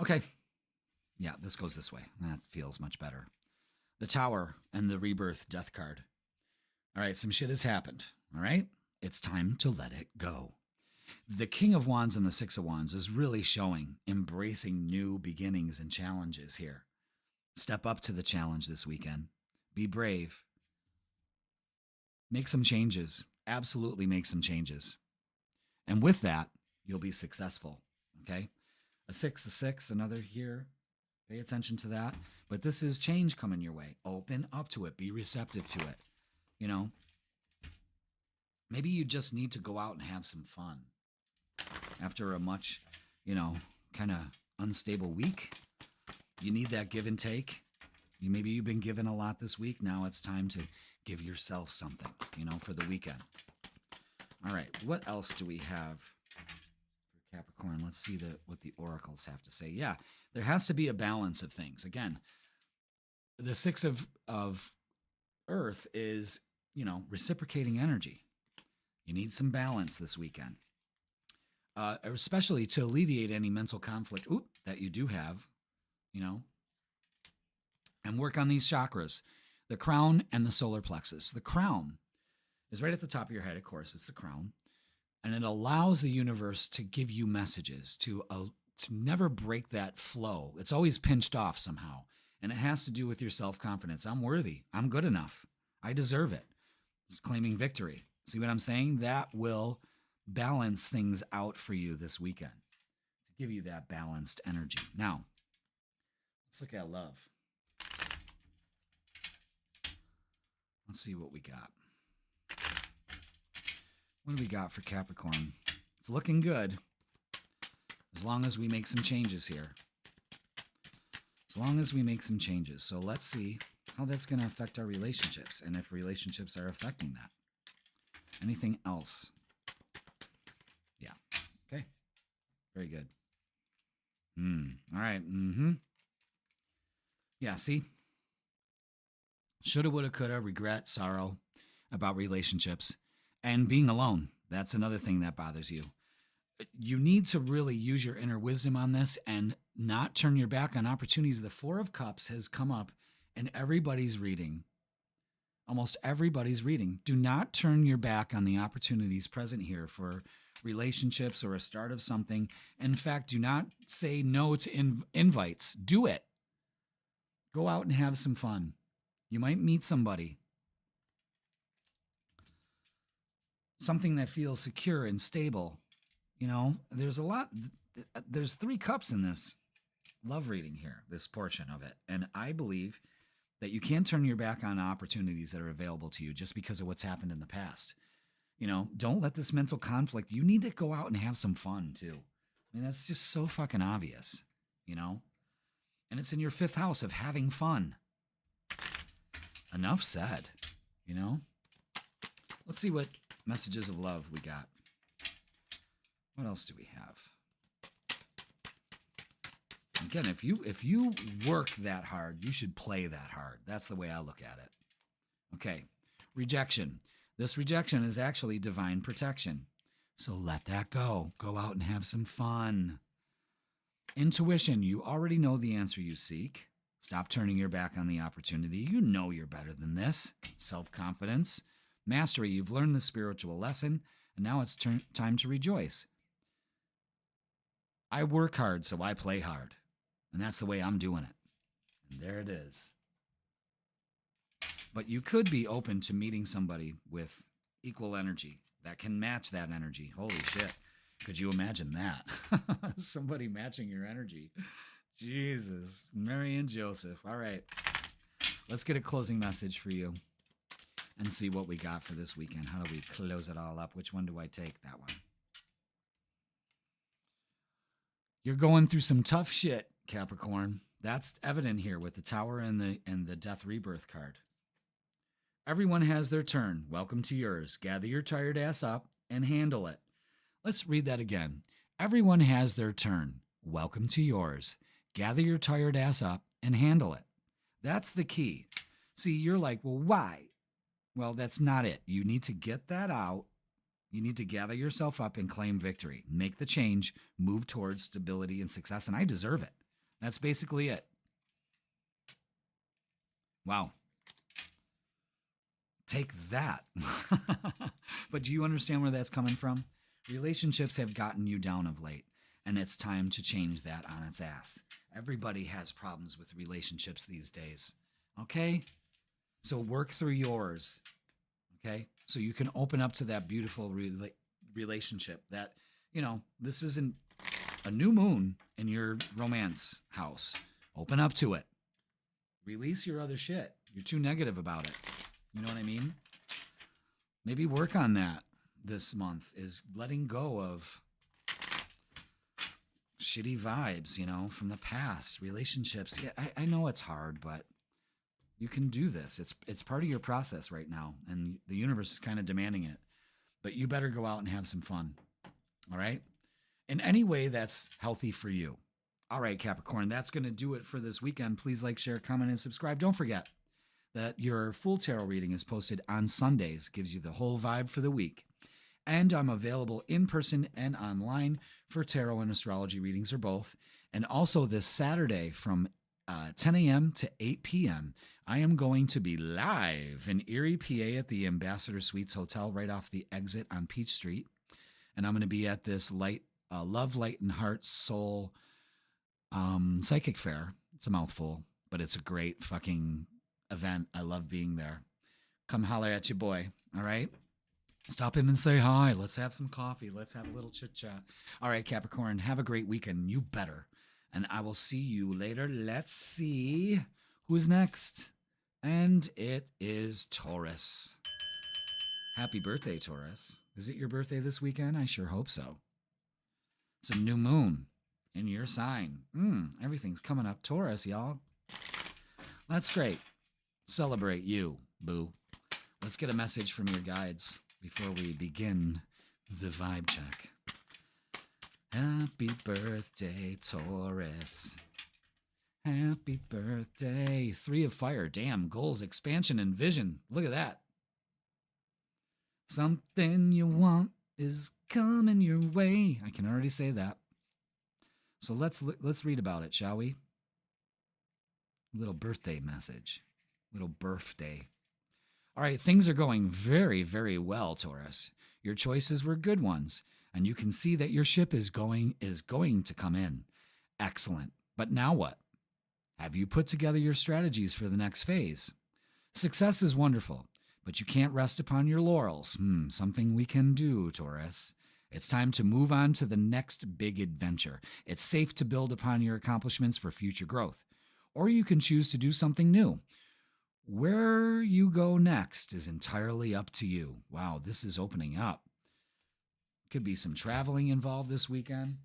Okay. Yeah, this goes this way. That feels much better. The Tower and the Rebirth Death card. All right, some shit has happened. All right? It's time to let it go. The King of Wands and the Six of Wands is really showing embracing new beginnings and challenges here. Step up to the challenge this weekend. Be brave. Make some changes. Absolutely make some changes. And with that, you'll be successful. Okay? A 6, another here. Pay attention to that. But this is change coming your way. Open up to it. Be receptive to it. You know? Maybe you just need to go out and have some fun. After a much, kind of unstable week, you need that give and take. Maybe you've been given a lot this week. Now it's time to give yourself something, for the weekend. All right, what else do we have for Capricorn? Let's see what the oracles have to say. Yeah, there has to be a balance of things. Again, the Six of Earth is, reciprocating energy. You need some balance this weekend. Especially to alleviate any mental conflict that you do have, and work on these chakras, the crown and the solar plexus. The crown is right at the top of your head, of course, it's the crown, and it allows the universe to give you messages, to never break that flow. It's always pinched off somehow, and it has to do with your self-confidence. I'm worthy. I'm good enough. I deserve it. It's claiming victory. See what I'm saying? That will balance things out for you this weekend to give you that balanced energy. Now, let's look at love. Let's see what we got. What do we got for Capricorn? It's looking good as long as we make some changes here. As long as we make some changes. So let's see how that's going to affect our relationships and if relationships are affecting that. Anything else? Yeah. Okay. Very good. All right. Yeah, see? Shoulda, woulda, coulda, regret, sorrow about relationships, and being alone. That's another thing that bothers you. You need to really use your inner wisdom on this and not turn your back on opportunities. The Four of Cups has come up in everybody's reading. Almost everybody's reading. Do not turn your back on the opportunities present here for relationships or a start of something. In fact, do not say no to invites. Do it. Go out and have some fun. You might meet somebody. Something that feels secure and stable. You know, there's a lot. There's 3 cups in this love reading here, this portion of it. And I believe that you can't turn your back on opportunities that are available to you just because of what's happened in the past. You know, don't let this mental conflict, you need to go out and have some fun too. I mean, that's just so fucking obvious, you know? And it's in your 5th house of having fun. Enough said, you know? Let's see what messages of love we got. What else do we have? Again, if you work that hard, you should play that hard. That's the way I look at it. Okay, rejection. This rejection is actually divine protection. So let that go. Go out and have some fun. Intuition. You already know the answer you seek. Stop turning your back on the opportunity. You know you're better than this. Self-confidence. Mastery. You've learned the spiritual lesson, and now it's time to rejoice. I work hard, so I play hard. And that's the way I'm doing it. And there it is. But you could be open to meeting somebody with equal energy that can match that energy. Holy shit. Could you imagine that? Somebody matching your energy. Jesus. Mary and Joseph. All right. Let's get a closing message for you and see what we got for this weekend. How do we close it all up? Which one do I take? That one. You're going through some tough shit, Capricorn. That's evident here with the Tower and the Death Rebirth card. Everyone has their turn. Welcome to yours. Gather your tired ass up and handle it. Let's read that again. Everyone has their turn. Welcome to yours. Gather your tired ass up and handle it. That's the key. See, you're like, well, why? Well, that's not it. You need to get that out. You need to gather yourself up and claim victory. Make the change. Move towards stability and success. And I deserve it. That's basically it. Wow. Take that. But do you understand where that's coming from? Relationships have gotten you down of late, and it's time to change that on its ass. Everybody has problems with relationships these days. Okay? So work through yours. Okay? So you can open up to that beautiful relationship that, you know, this isn't a new moon in your romance house. Open up to it. Release your other shit. You're too negative about it. You know what I mean? Maybe work on that this month, is letting go of shitty vibes, you know, from the past, relationships. Yeah, I know it's hard, but you can do this. It's part of your process right now, and the universe is kind of demanding it. But you better go out and have some fun, all right? In any way that's healthy for you. All right, Capricorn, that's going to do it for this weekend. Please like, share, comment, and subscribe. Don't forget that your full tarot reading is posted on Sundays, gives you the whole vibe for the week. And I'm available in person and online for tarot and astrology readings, or both. And also this Saturday from 10 a.m. to 8 p.m., I am going to be live in Erie, PA at the Ambassador Suites Hotel right off the exit on Peach Street. And I'm going to be at this Love, Light, and Heart Soul psychic fair. It's a mouthful, but it's a great fucking event. I love being there. Come holler at your boy, all right? Stop in and say hi. Let's have some coffee. Let's have a little chit chat. All right, Capricorn, have a great weekend. You better. And I will see you later. Let's see who's next. And it is Taurus. Happy birthday, Taurus. Is it your birthday this weekend? I sure hope so. It's a new moon in your sign. Everything's coming up Taurus, y'all. That's great. Celebrate you, boo. Let's get a message from your guides before we begin the vibe check. Happy birthday, Taurus. Happy birthday. 3 of fire. Damn, goals, expansion, and vision. Look at that. Something you want is coming your way. I can already say that. So let's read about it, shall we? Little birthday message. Little birthday. All right, things are going very, very well, Taurus. Your choices were good ones, and you can see that your ship is going to come in. Excellent. But now what? Have you put together your strategies for the next phase? Success is wonderful, but you can't rest upon your laurels. Something we can do, Taurus. It's time to move on to the next big adventure. It's safe to build upon your accomplishments for future growth. Or you can choose to do something new. Where you go next is entirely up to you. Wow, this is opening up. Could be some traveling involved this weekend.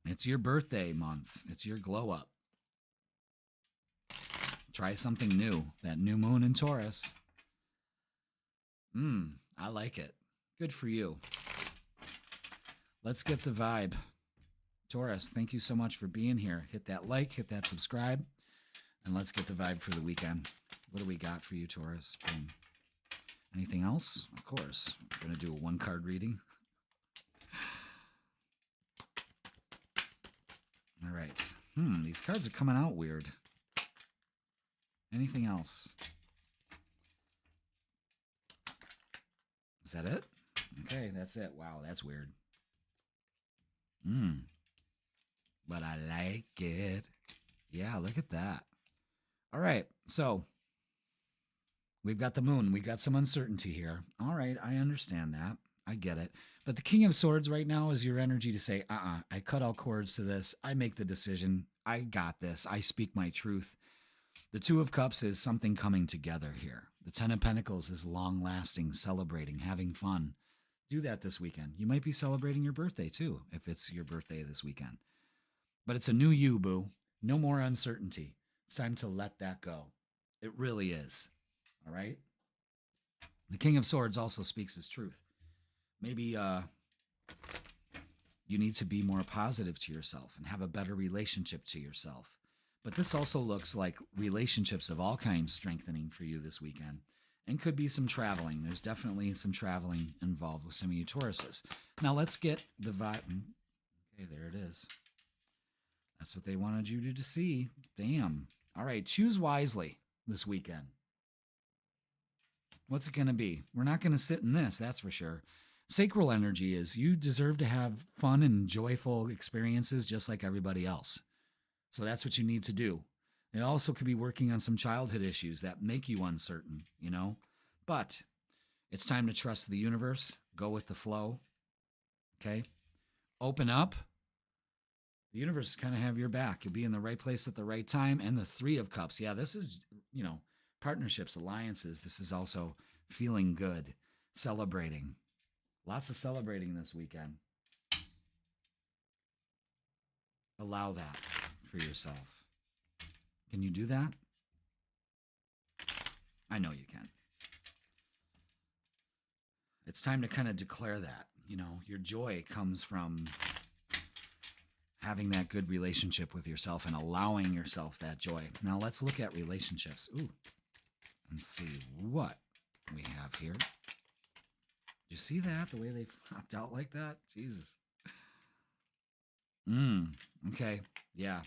It's your birthday month. It's your glow up. Try something new. That new moon in Taurus. I like it. Good for you. Let's get the vibe. Taurus, thank you so much for being here. Hit that like, hit that subscribe, and let's get the vibe for the weekend. What do we got for you, Taurus? Boom. Anything else? Of course. I'm going to do a one-card reading. All right. These cards are coming out weird. Anything else? Is that it? Okay, that's it. Wow, that's weird. But I like it. Yeah, look at that. All right, so we've got the moon. We've got some uncertainty here. All right, I understand that. I get it. But the King of Swords right now is your energy to say, I cut all cords to this. I make the decision. I got this. I speak my truth. The Two of Cups is something coming together here. The Ten of Pentacles is long-lasting, celebrating, having fun. Do that this weekend. You might be celebrating your birthday, too, if it's your birthday this weekend. But it's a new you, boo. No more uncertainty. It's time to let that go. It really is. All right? The King of Swords also speaks his truth. Maybe you need to be more positive to yourself and have a better relationship to yourself. But this also looks like relationships of all kinds strengthening for you this weekend. And could be some traveling. There's definitely some traveling involved with some of you Tauruses. Now let's get the vibe. Okay, there it is. That's what they wanted you to see. Damn. All right, choose wisely this weekend. What's it going to be? We're not going to sit in this, that's for sure. Sacral energy is you deserve to have fun and joyful experiences just like everybody else. So that's what you need to do. It also could be working on some childhood issues that make you uncertain, you know? But it's time to trust the universe, go with the flow, okay? Open up. The universe kind of have your back. You'll be in the right place at the right time. And the Three of Cups. Yeah, this is, partnerships, alliances. This is also feeling good, celebrating. Lots of celebrating this weekend. Allow that for yourself. Can you do that? I know you can. It's time to kind of declare that. Your joy comes from having that good relationship with yourself and allowing yourself that joy. Now let's look at relationships. Ooh, and see what we have here. Did you see that? The way they popped out like that? Jesus. Okay. Yeah.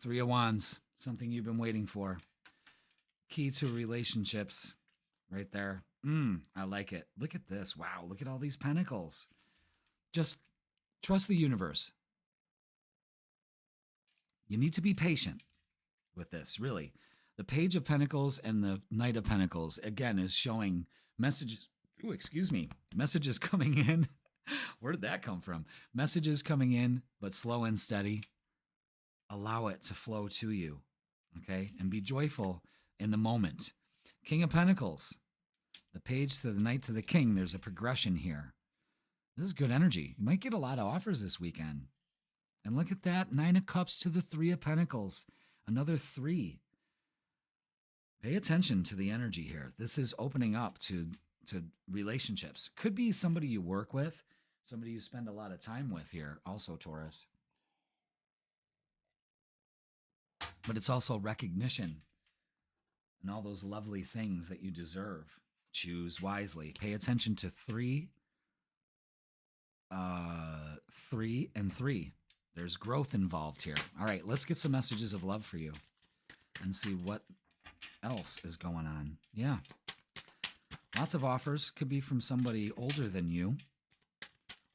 Three of Wands. Something you've been waiting for. Key to relationships. Right there. I like it. Look at this. Wow. Look at all these pentacles. Just trust the universe. You need to be patient with this, really. The Page of Pentacles and the Knight of Pentacles, again, is showing messages. Ooh, excuse me. Messages coming in. Where did that come from? Messages coming in, but slow and steady. Allow it to flow to you, okay? And be joyful in the moment. King of Pentacles. The Page to the Knight to the King. There's a progression here. This is good energy. You might get a lot of offers this weekend. And look at that. 9 of Cups to the 3 of Pentacles. Another 3. Pay attention to the energy here. This is opening up to relationships. Could be somebody you work with, somebody you spend a lot of time with here, also Taurus. But it's also recognition and all those lovely things that you deserve. Choose wisely. Pay attention to 3, 3, and 3. There's growth involved here. All right, let's get some messages of love for you and see what else is going on. Yeah. Lots of offers. Could be from somebody older than you.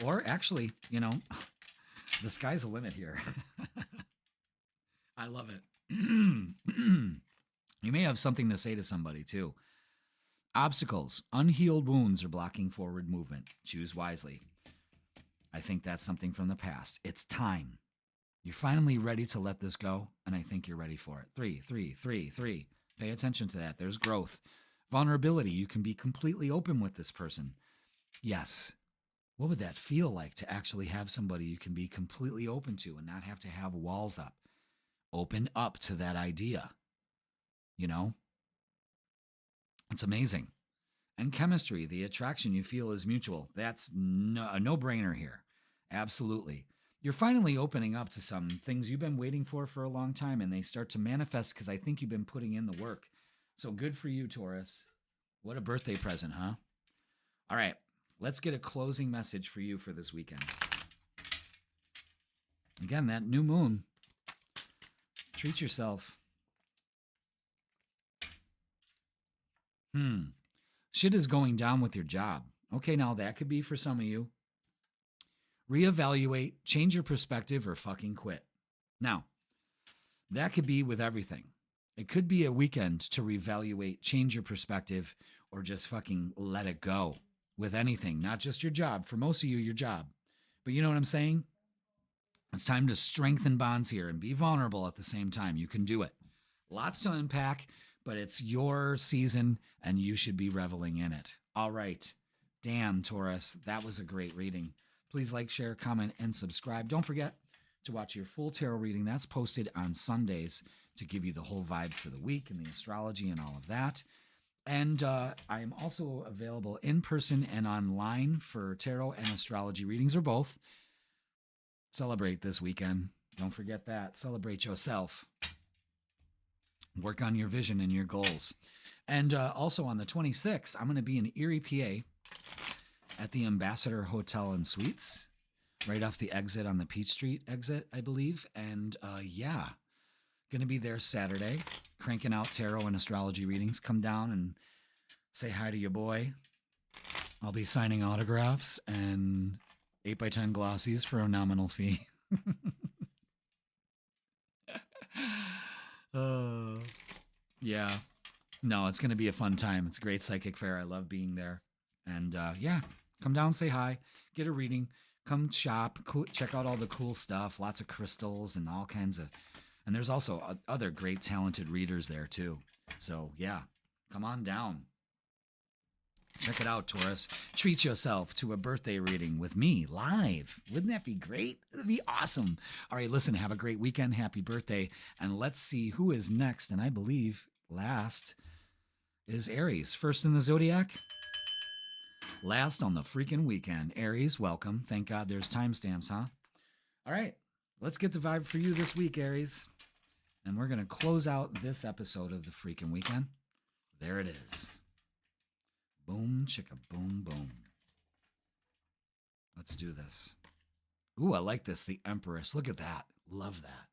Or actually, the sky's the limit here. I love it. You may have something to say to somebody, too. Obstacles, unhealed wounds are blocking forward movement. Choose wisely. I think that's something from the past. It's time. You're finally ready to let this go, and I think you're ready for it. 3, 3, 3, 3. Pay attention to that. There's growth. Vulnerability. You can be completely open with this person. Yes. What would that feel like to actually have somebody you can be completely open to and not have to have walls up? Open up to that idea. You know? It's amazing. And chemistry, the attraction you feel is mutual. That's a no-brainer here. Absolutely. You're finally opening up to some things you've been waiting for a long time, and they start to manifest because I think you've been putting in the work. So good for you, Taurus. What a birthday present, huh? All right, let's get a closing message for you for this weekend. Again, that new moon. Treat yourself. Shit is going down with your job. Okay, now that could be for some of you. Reevaluate, change your perspective, or fucking quit. Now, that could be with everything. It could be a weekend to reevaluate, change your perspective, or just fucking let it go with anything, not just your job. For most of you, your job. But you know what I'm saying? It's time to strengthen bonds here and be vulnerable at the same time. You can do it. Lots to unpack, but it's your season and you should be reveling in it. All right. Damn, Taurus, that was a great reading. Please like, share, comment, and subscribe. Don't forget to watch your full tarot reading. That's posted on Sundays to give you the whole vibe for the week and the astrology and all of that. And I am also available in person and online for tarot and astrology readings, or both. Celebrate this weekend. Don't forget that. Celebrate yourself. Work on your vision and your goals. And also on the 26th, I'm going to be in Erie, PA at the Ambassador Hotel and Suites, right off the exit on the Peach Street exit, I believe. And yeah, going to be there Saturday, cranking out tarot and astrology readings. Come down and say hi to your boy. I'll be signing autographs and 8x10 glossies for a nominal fee. Yeah. No, it's going to be a fun time. It's a great psychic fair. I love being there. And yeah, come down, say hi, get a reading, come shop, check out all the cool stuff, lots of crystals and all kinds of, and there's also other great talented readers there too. So yeah, come on down. Check it out, Taurus. Treat yourself to a birthday reading with me live. Wouldn't that be great? That'd be awesome. All right, listen, have a great weekend. Happy birthday. And let's see who is next. And I believe last is Aries. First in the zodiac, last on the freaking weekend. Aries, welcome. Thank God there's timestamps, huh? All right, let's get the vibe for you this week, Aries. And we're going to close out this episode of the freaking weekend. There it is. Boom, chicka, boom, boom. Let's do this. Ooh, I like this. The Empress. Look at that. Love that.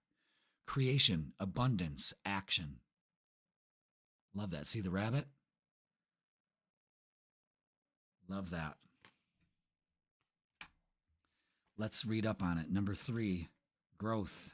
Creation, abundance, action. Love that. See the rabbit? Love that. Let's read up on it. Number 3, growth.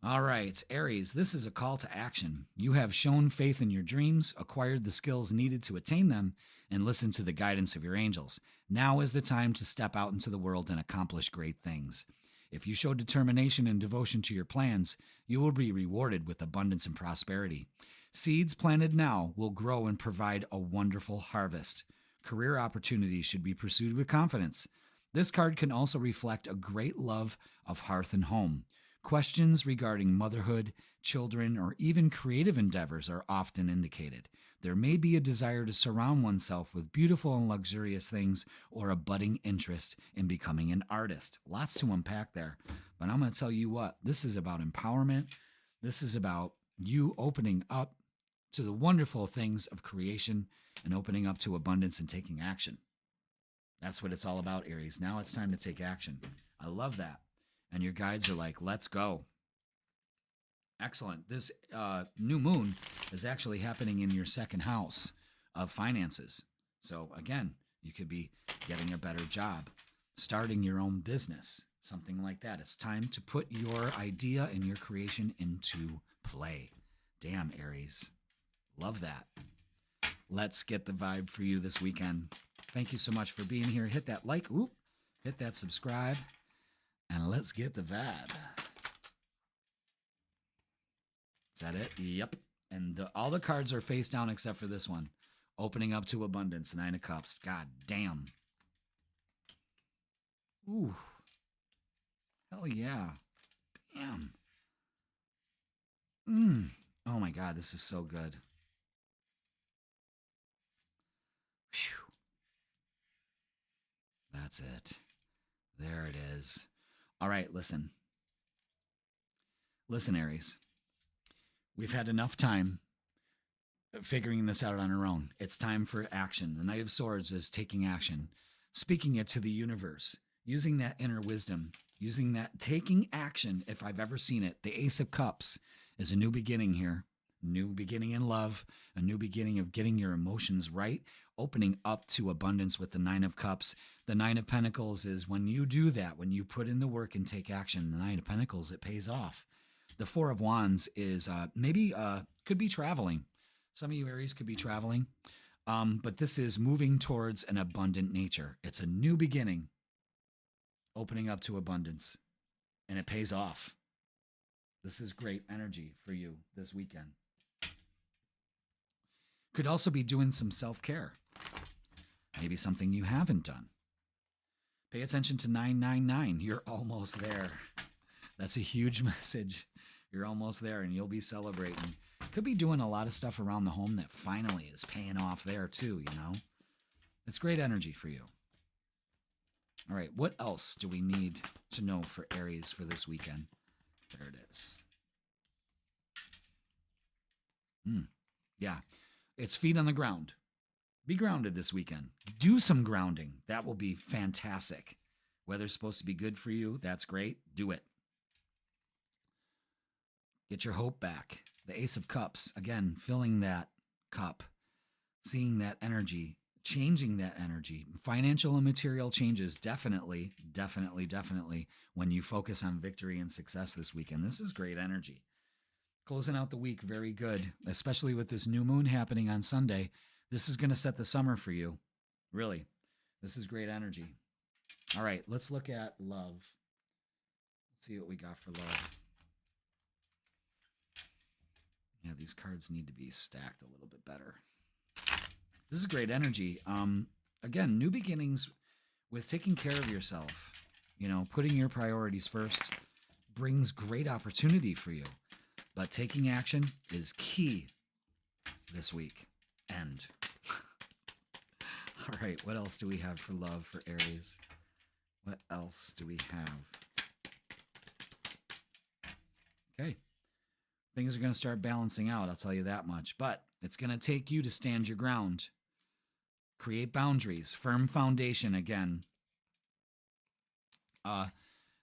All right, Aries, this is a call to action. You have shown faith in your dreams, acquired the skills needed to attain them, and listened to the guidance of your angels. Now is the time to step out into the world and accomplish great things. If you show determination and devotion to your plans, you will be rewarded with abundance and prosperity. Seeds planted now will grow and provide a wonderful harvest. Career opportunities should be pursued with confidence. This card can also reflect a great love of hearth and home. Questions regarding motherhood, children, or even creative endeavors are often indicated. There may be a desire to surround oneself with beautiful and luxurious things, or a budding interest in becoming an artist. Lots to unpack there. But I'm going to tell you what, this is about empowerment. This is about you opening up to the wonderful things of creation and opening up to abundance and taking action. That's what it's all about, Aries. Now it's time to take action. I love that. And your guides are like, let's go. Excellent. This new moon is actually happening in your second house of finances. So again, you could be getting a better job, starting your own business, something like that. It's time to put your idea and your creation into play. Damn, Aries. Love that. Let's get the vibe for you this weekend. Thank you so much for being here. Hit that like, hit that subscribe, and let's get the vibe. Is that it? Yep. And all the cards are face down except for this one. Opening up to abundance, 9 of Cups. God damn. Ooh. Hell yeah. Damn. Oh my God, this is so good. Whew. That's it. There it is. All right, listen. Listen, Aries. We've had enough time figuring this out on our own. It's time for action. The Knight of Swords is taking action, speaking it to the universe, using that inner wisdom, using that, taking action. If I've ever seen it, the Ace of Cups is a new beginning here, new beginning in love, a new beginning of getting your emotions right, opening up to abundance with the 9 of Cups. The 9 of Pentacles is when you do that, when you put in the work and take action, the 9 of Pentacles, it pays off. The 4 of Wands is could be traveling. Some of you Aries could be traveling, but this is moving towards an abundant nature. It's a new beginning, opening up to abundance, and it pays off. This is great energy for you this weekend. Could also be doing some self-care. Maybe something you haven't done. Pay attention to 999. You're almost there. That's a huge message. You're almost there, and you'll be celebrating. Could be doing a lot of stuff around the home that finally is paying off there too, you know? It's great energy for you. All right, what else do we need to know for Aries for this weekend? There it is. Yeah, it's feet on the ground. Be grounded this weekend. Do some grounding. That will be fantastic. Weather's supposed to be good for you. That's great. Do it. Get your hope back. The Ace of Cups, again, filling that cup, seeing that energy, changing that energy. Financial and material changes, definitely when you focus on victory and success this weekend. This is great energy. Closing out the week, very good, especially with this new moon happening on Sunday. This is going to set the summer for you. Really, this is great energy. All right, let's look at love. Let's see what we got for love. Yeah, these cards need to be stacked a little bit better. This is great energy. Again, new beginnings with taking care of yourself. You know, putting your priorities first brings great opportunity for you. But taking action is key this week. End. All right, what else do we have for love for Aries? What else do we have? Okay. Things are going to start balancing out, I'll tell you that much. But it's going to take you to stand your ground. Create boundaries. Firm foundation again.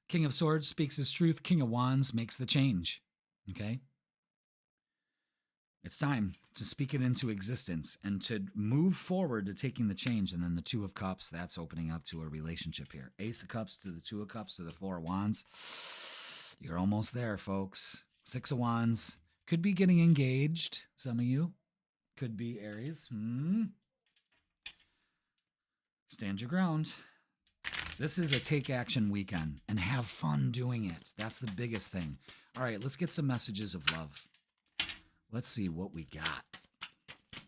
King of Swords speaks his truth. King of Wands makes the change. Okay? It's time to speak it into existence and to move forward to taking the change. And then the 2 of Cups, that's opening up to a relationship here. Ace of Cups to the 2 of Cups to the 4 of Wands. You're almost there, folks. 6 of Wands. Could be getting engaged, some of you. Could be Aries. Stand your ground. This is a take action weekend and have fun doing it. That's the biggest thing. All right, let's get some messages of love. Let's see what we got.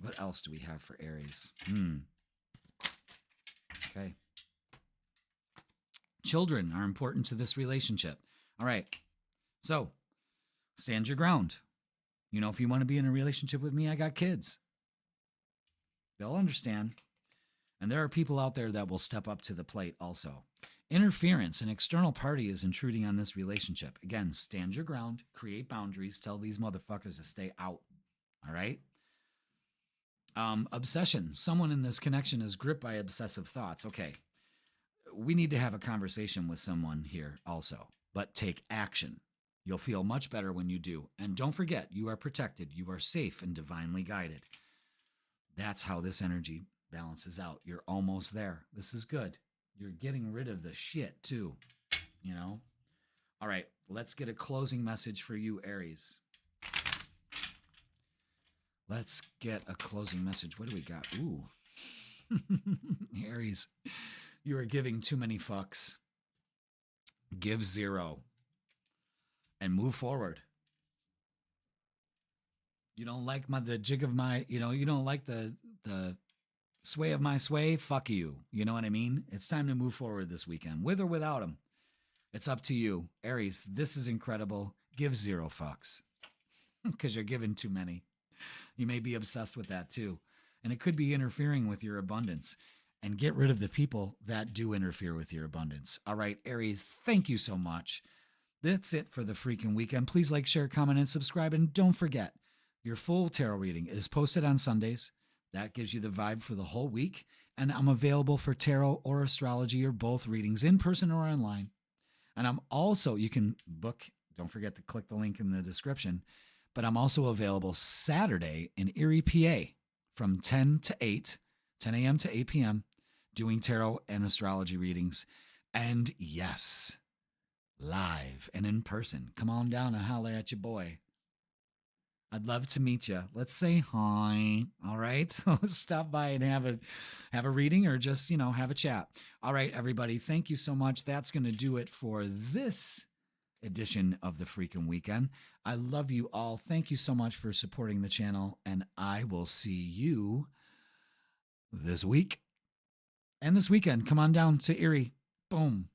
What else do we have for Aries? Okay. Children are important to this relationship. All right. So, stand your ground. You know, if you want to be in a relationship with me, I got kids. They'll understand. And there are people out there that will step up to the plate also. Interference, an external party is intruding on this relationship. Again, stand your ground, create boundaries, tell these motherfuckers to stay out. All right? Obsession. Someone in this connection is gripped by obsessive thoughts. Okay. We need to have a conversation with someone here also, but take action. You'll feel much better when you do. And don't forget, you are protected. You are safe and divinely guided. That's how this energy balances out. You're almost there. This is good. You're getting rid of the shit too, you know? All right, let's get a closing message for you, Aries. Let's get a closing message. What do we got? Ooh. Aries, you are giving too many fucks. Give 0 and move forward. You don't like the jig of my, you don't like the sway of my sway. Fuck you. You know what I mean? It's time to move forward this weekend, with or without him. It's up to you. Aries, this is incredible. Give 0 fucks because you're giving too many. You may be obsessed with that too. And it could be interfering with your abundance. And get rid of the people that do interfere with your abundance. All right, Aries, thank you so much. That's it for the freaking weekend. Please like, share, comment, and subscribe. And don't forget, your full tarot reading is posted on Sundays. That gives you the vibe for the whole week. And I'm available for tarot or astrology or both readings in person or online. And I'm also, you can book, don't forget to click the link in the description, but I'm also available Saturday in Erie, PA from 10 to 8, 10 a.m. to 8 p.m., doing tarot and astrology readings. And yes, live and in person. Come on down and holler at your boy. I'd love to meet you. Let's say hi. All right. Stop by and have a reading or just, have a chat. All right, everybody. Thank you so much. That's going to do it for this edition of the Freakin' Weekend. I love you all. Thank you so much for supporting the channel, and I will see you this week and this weekend. Come on down to Erie. Boom.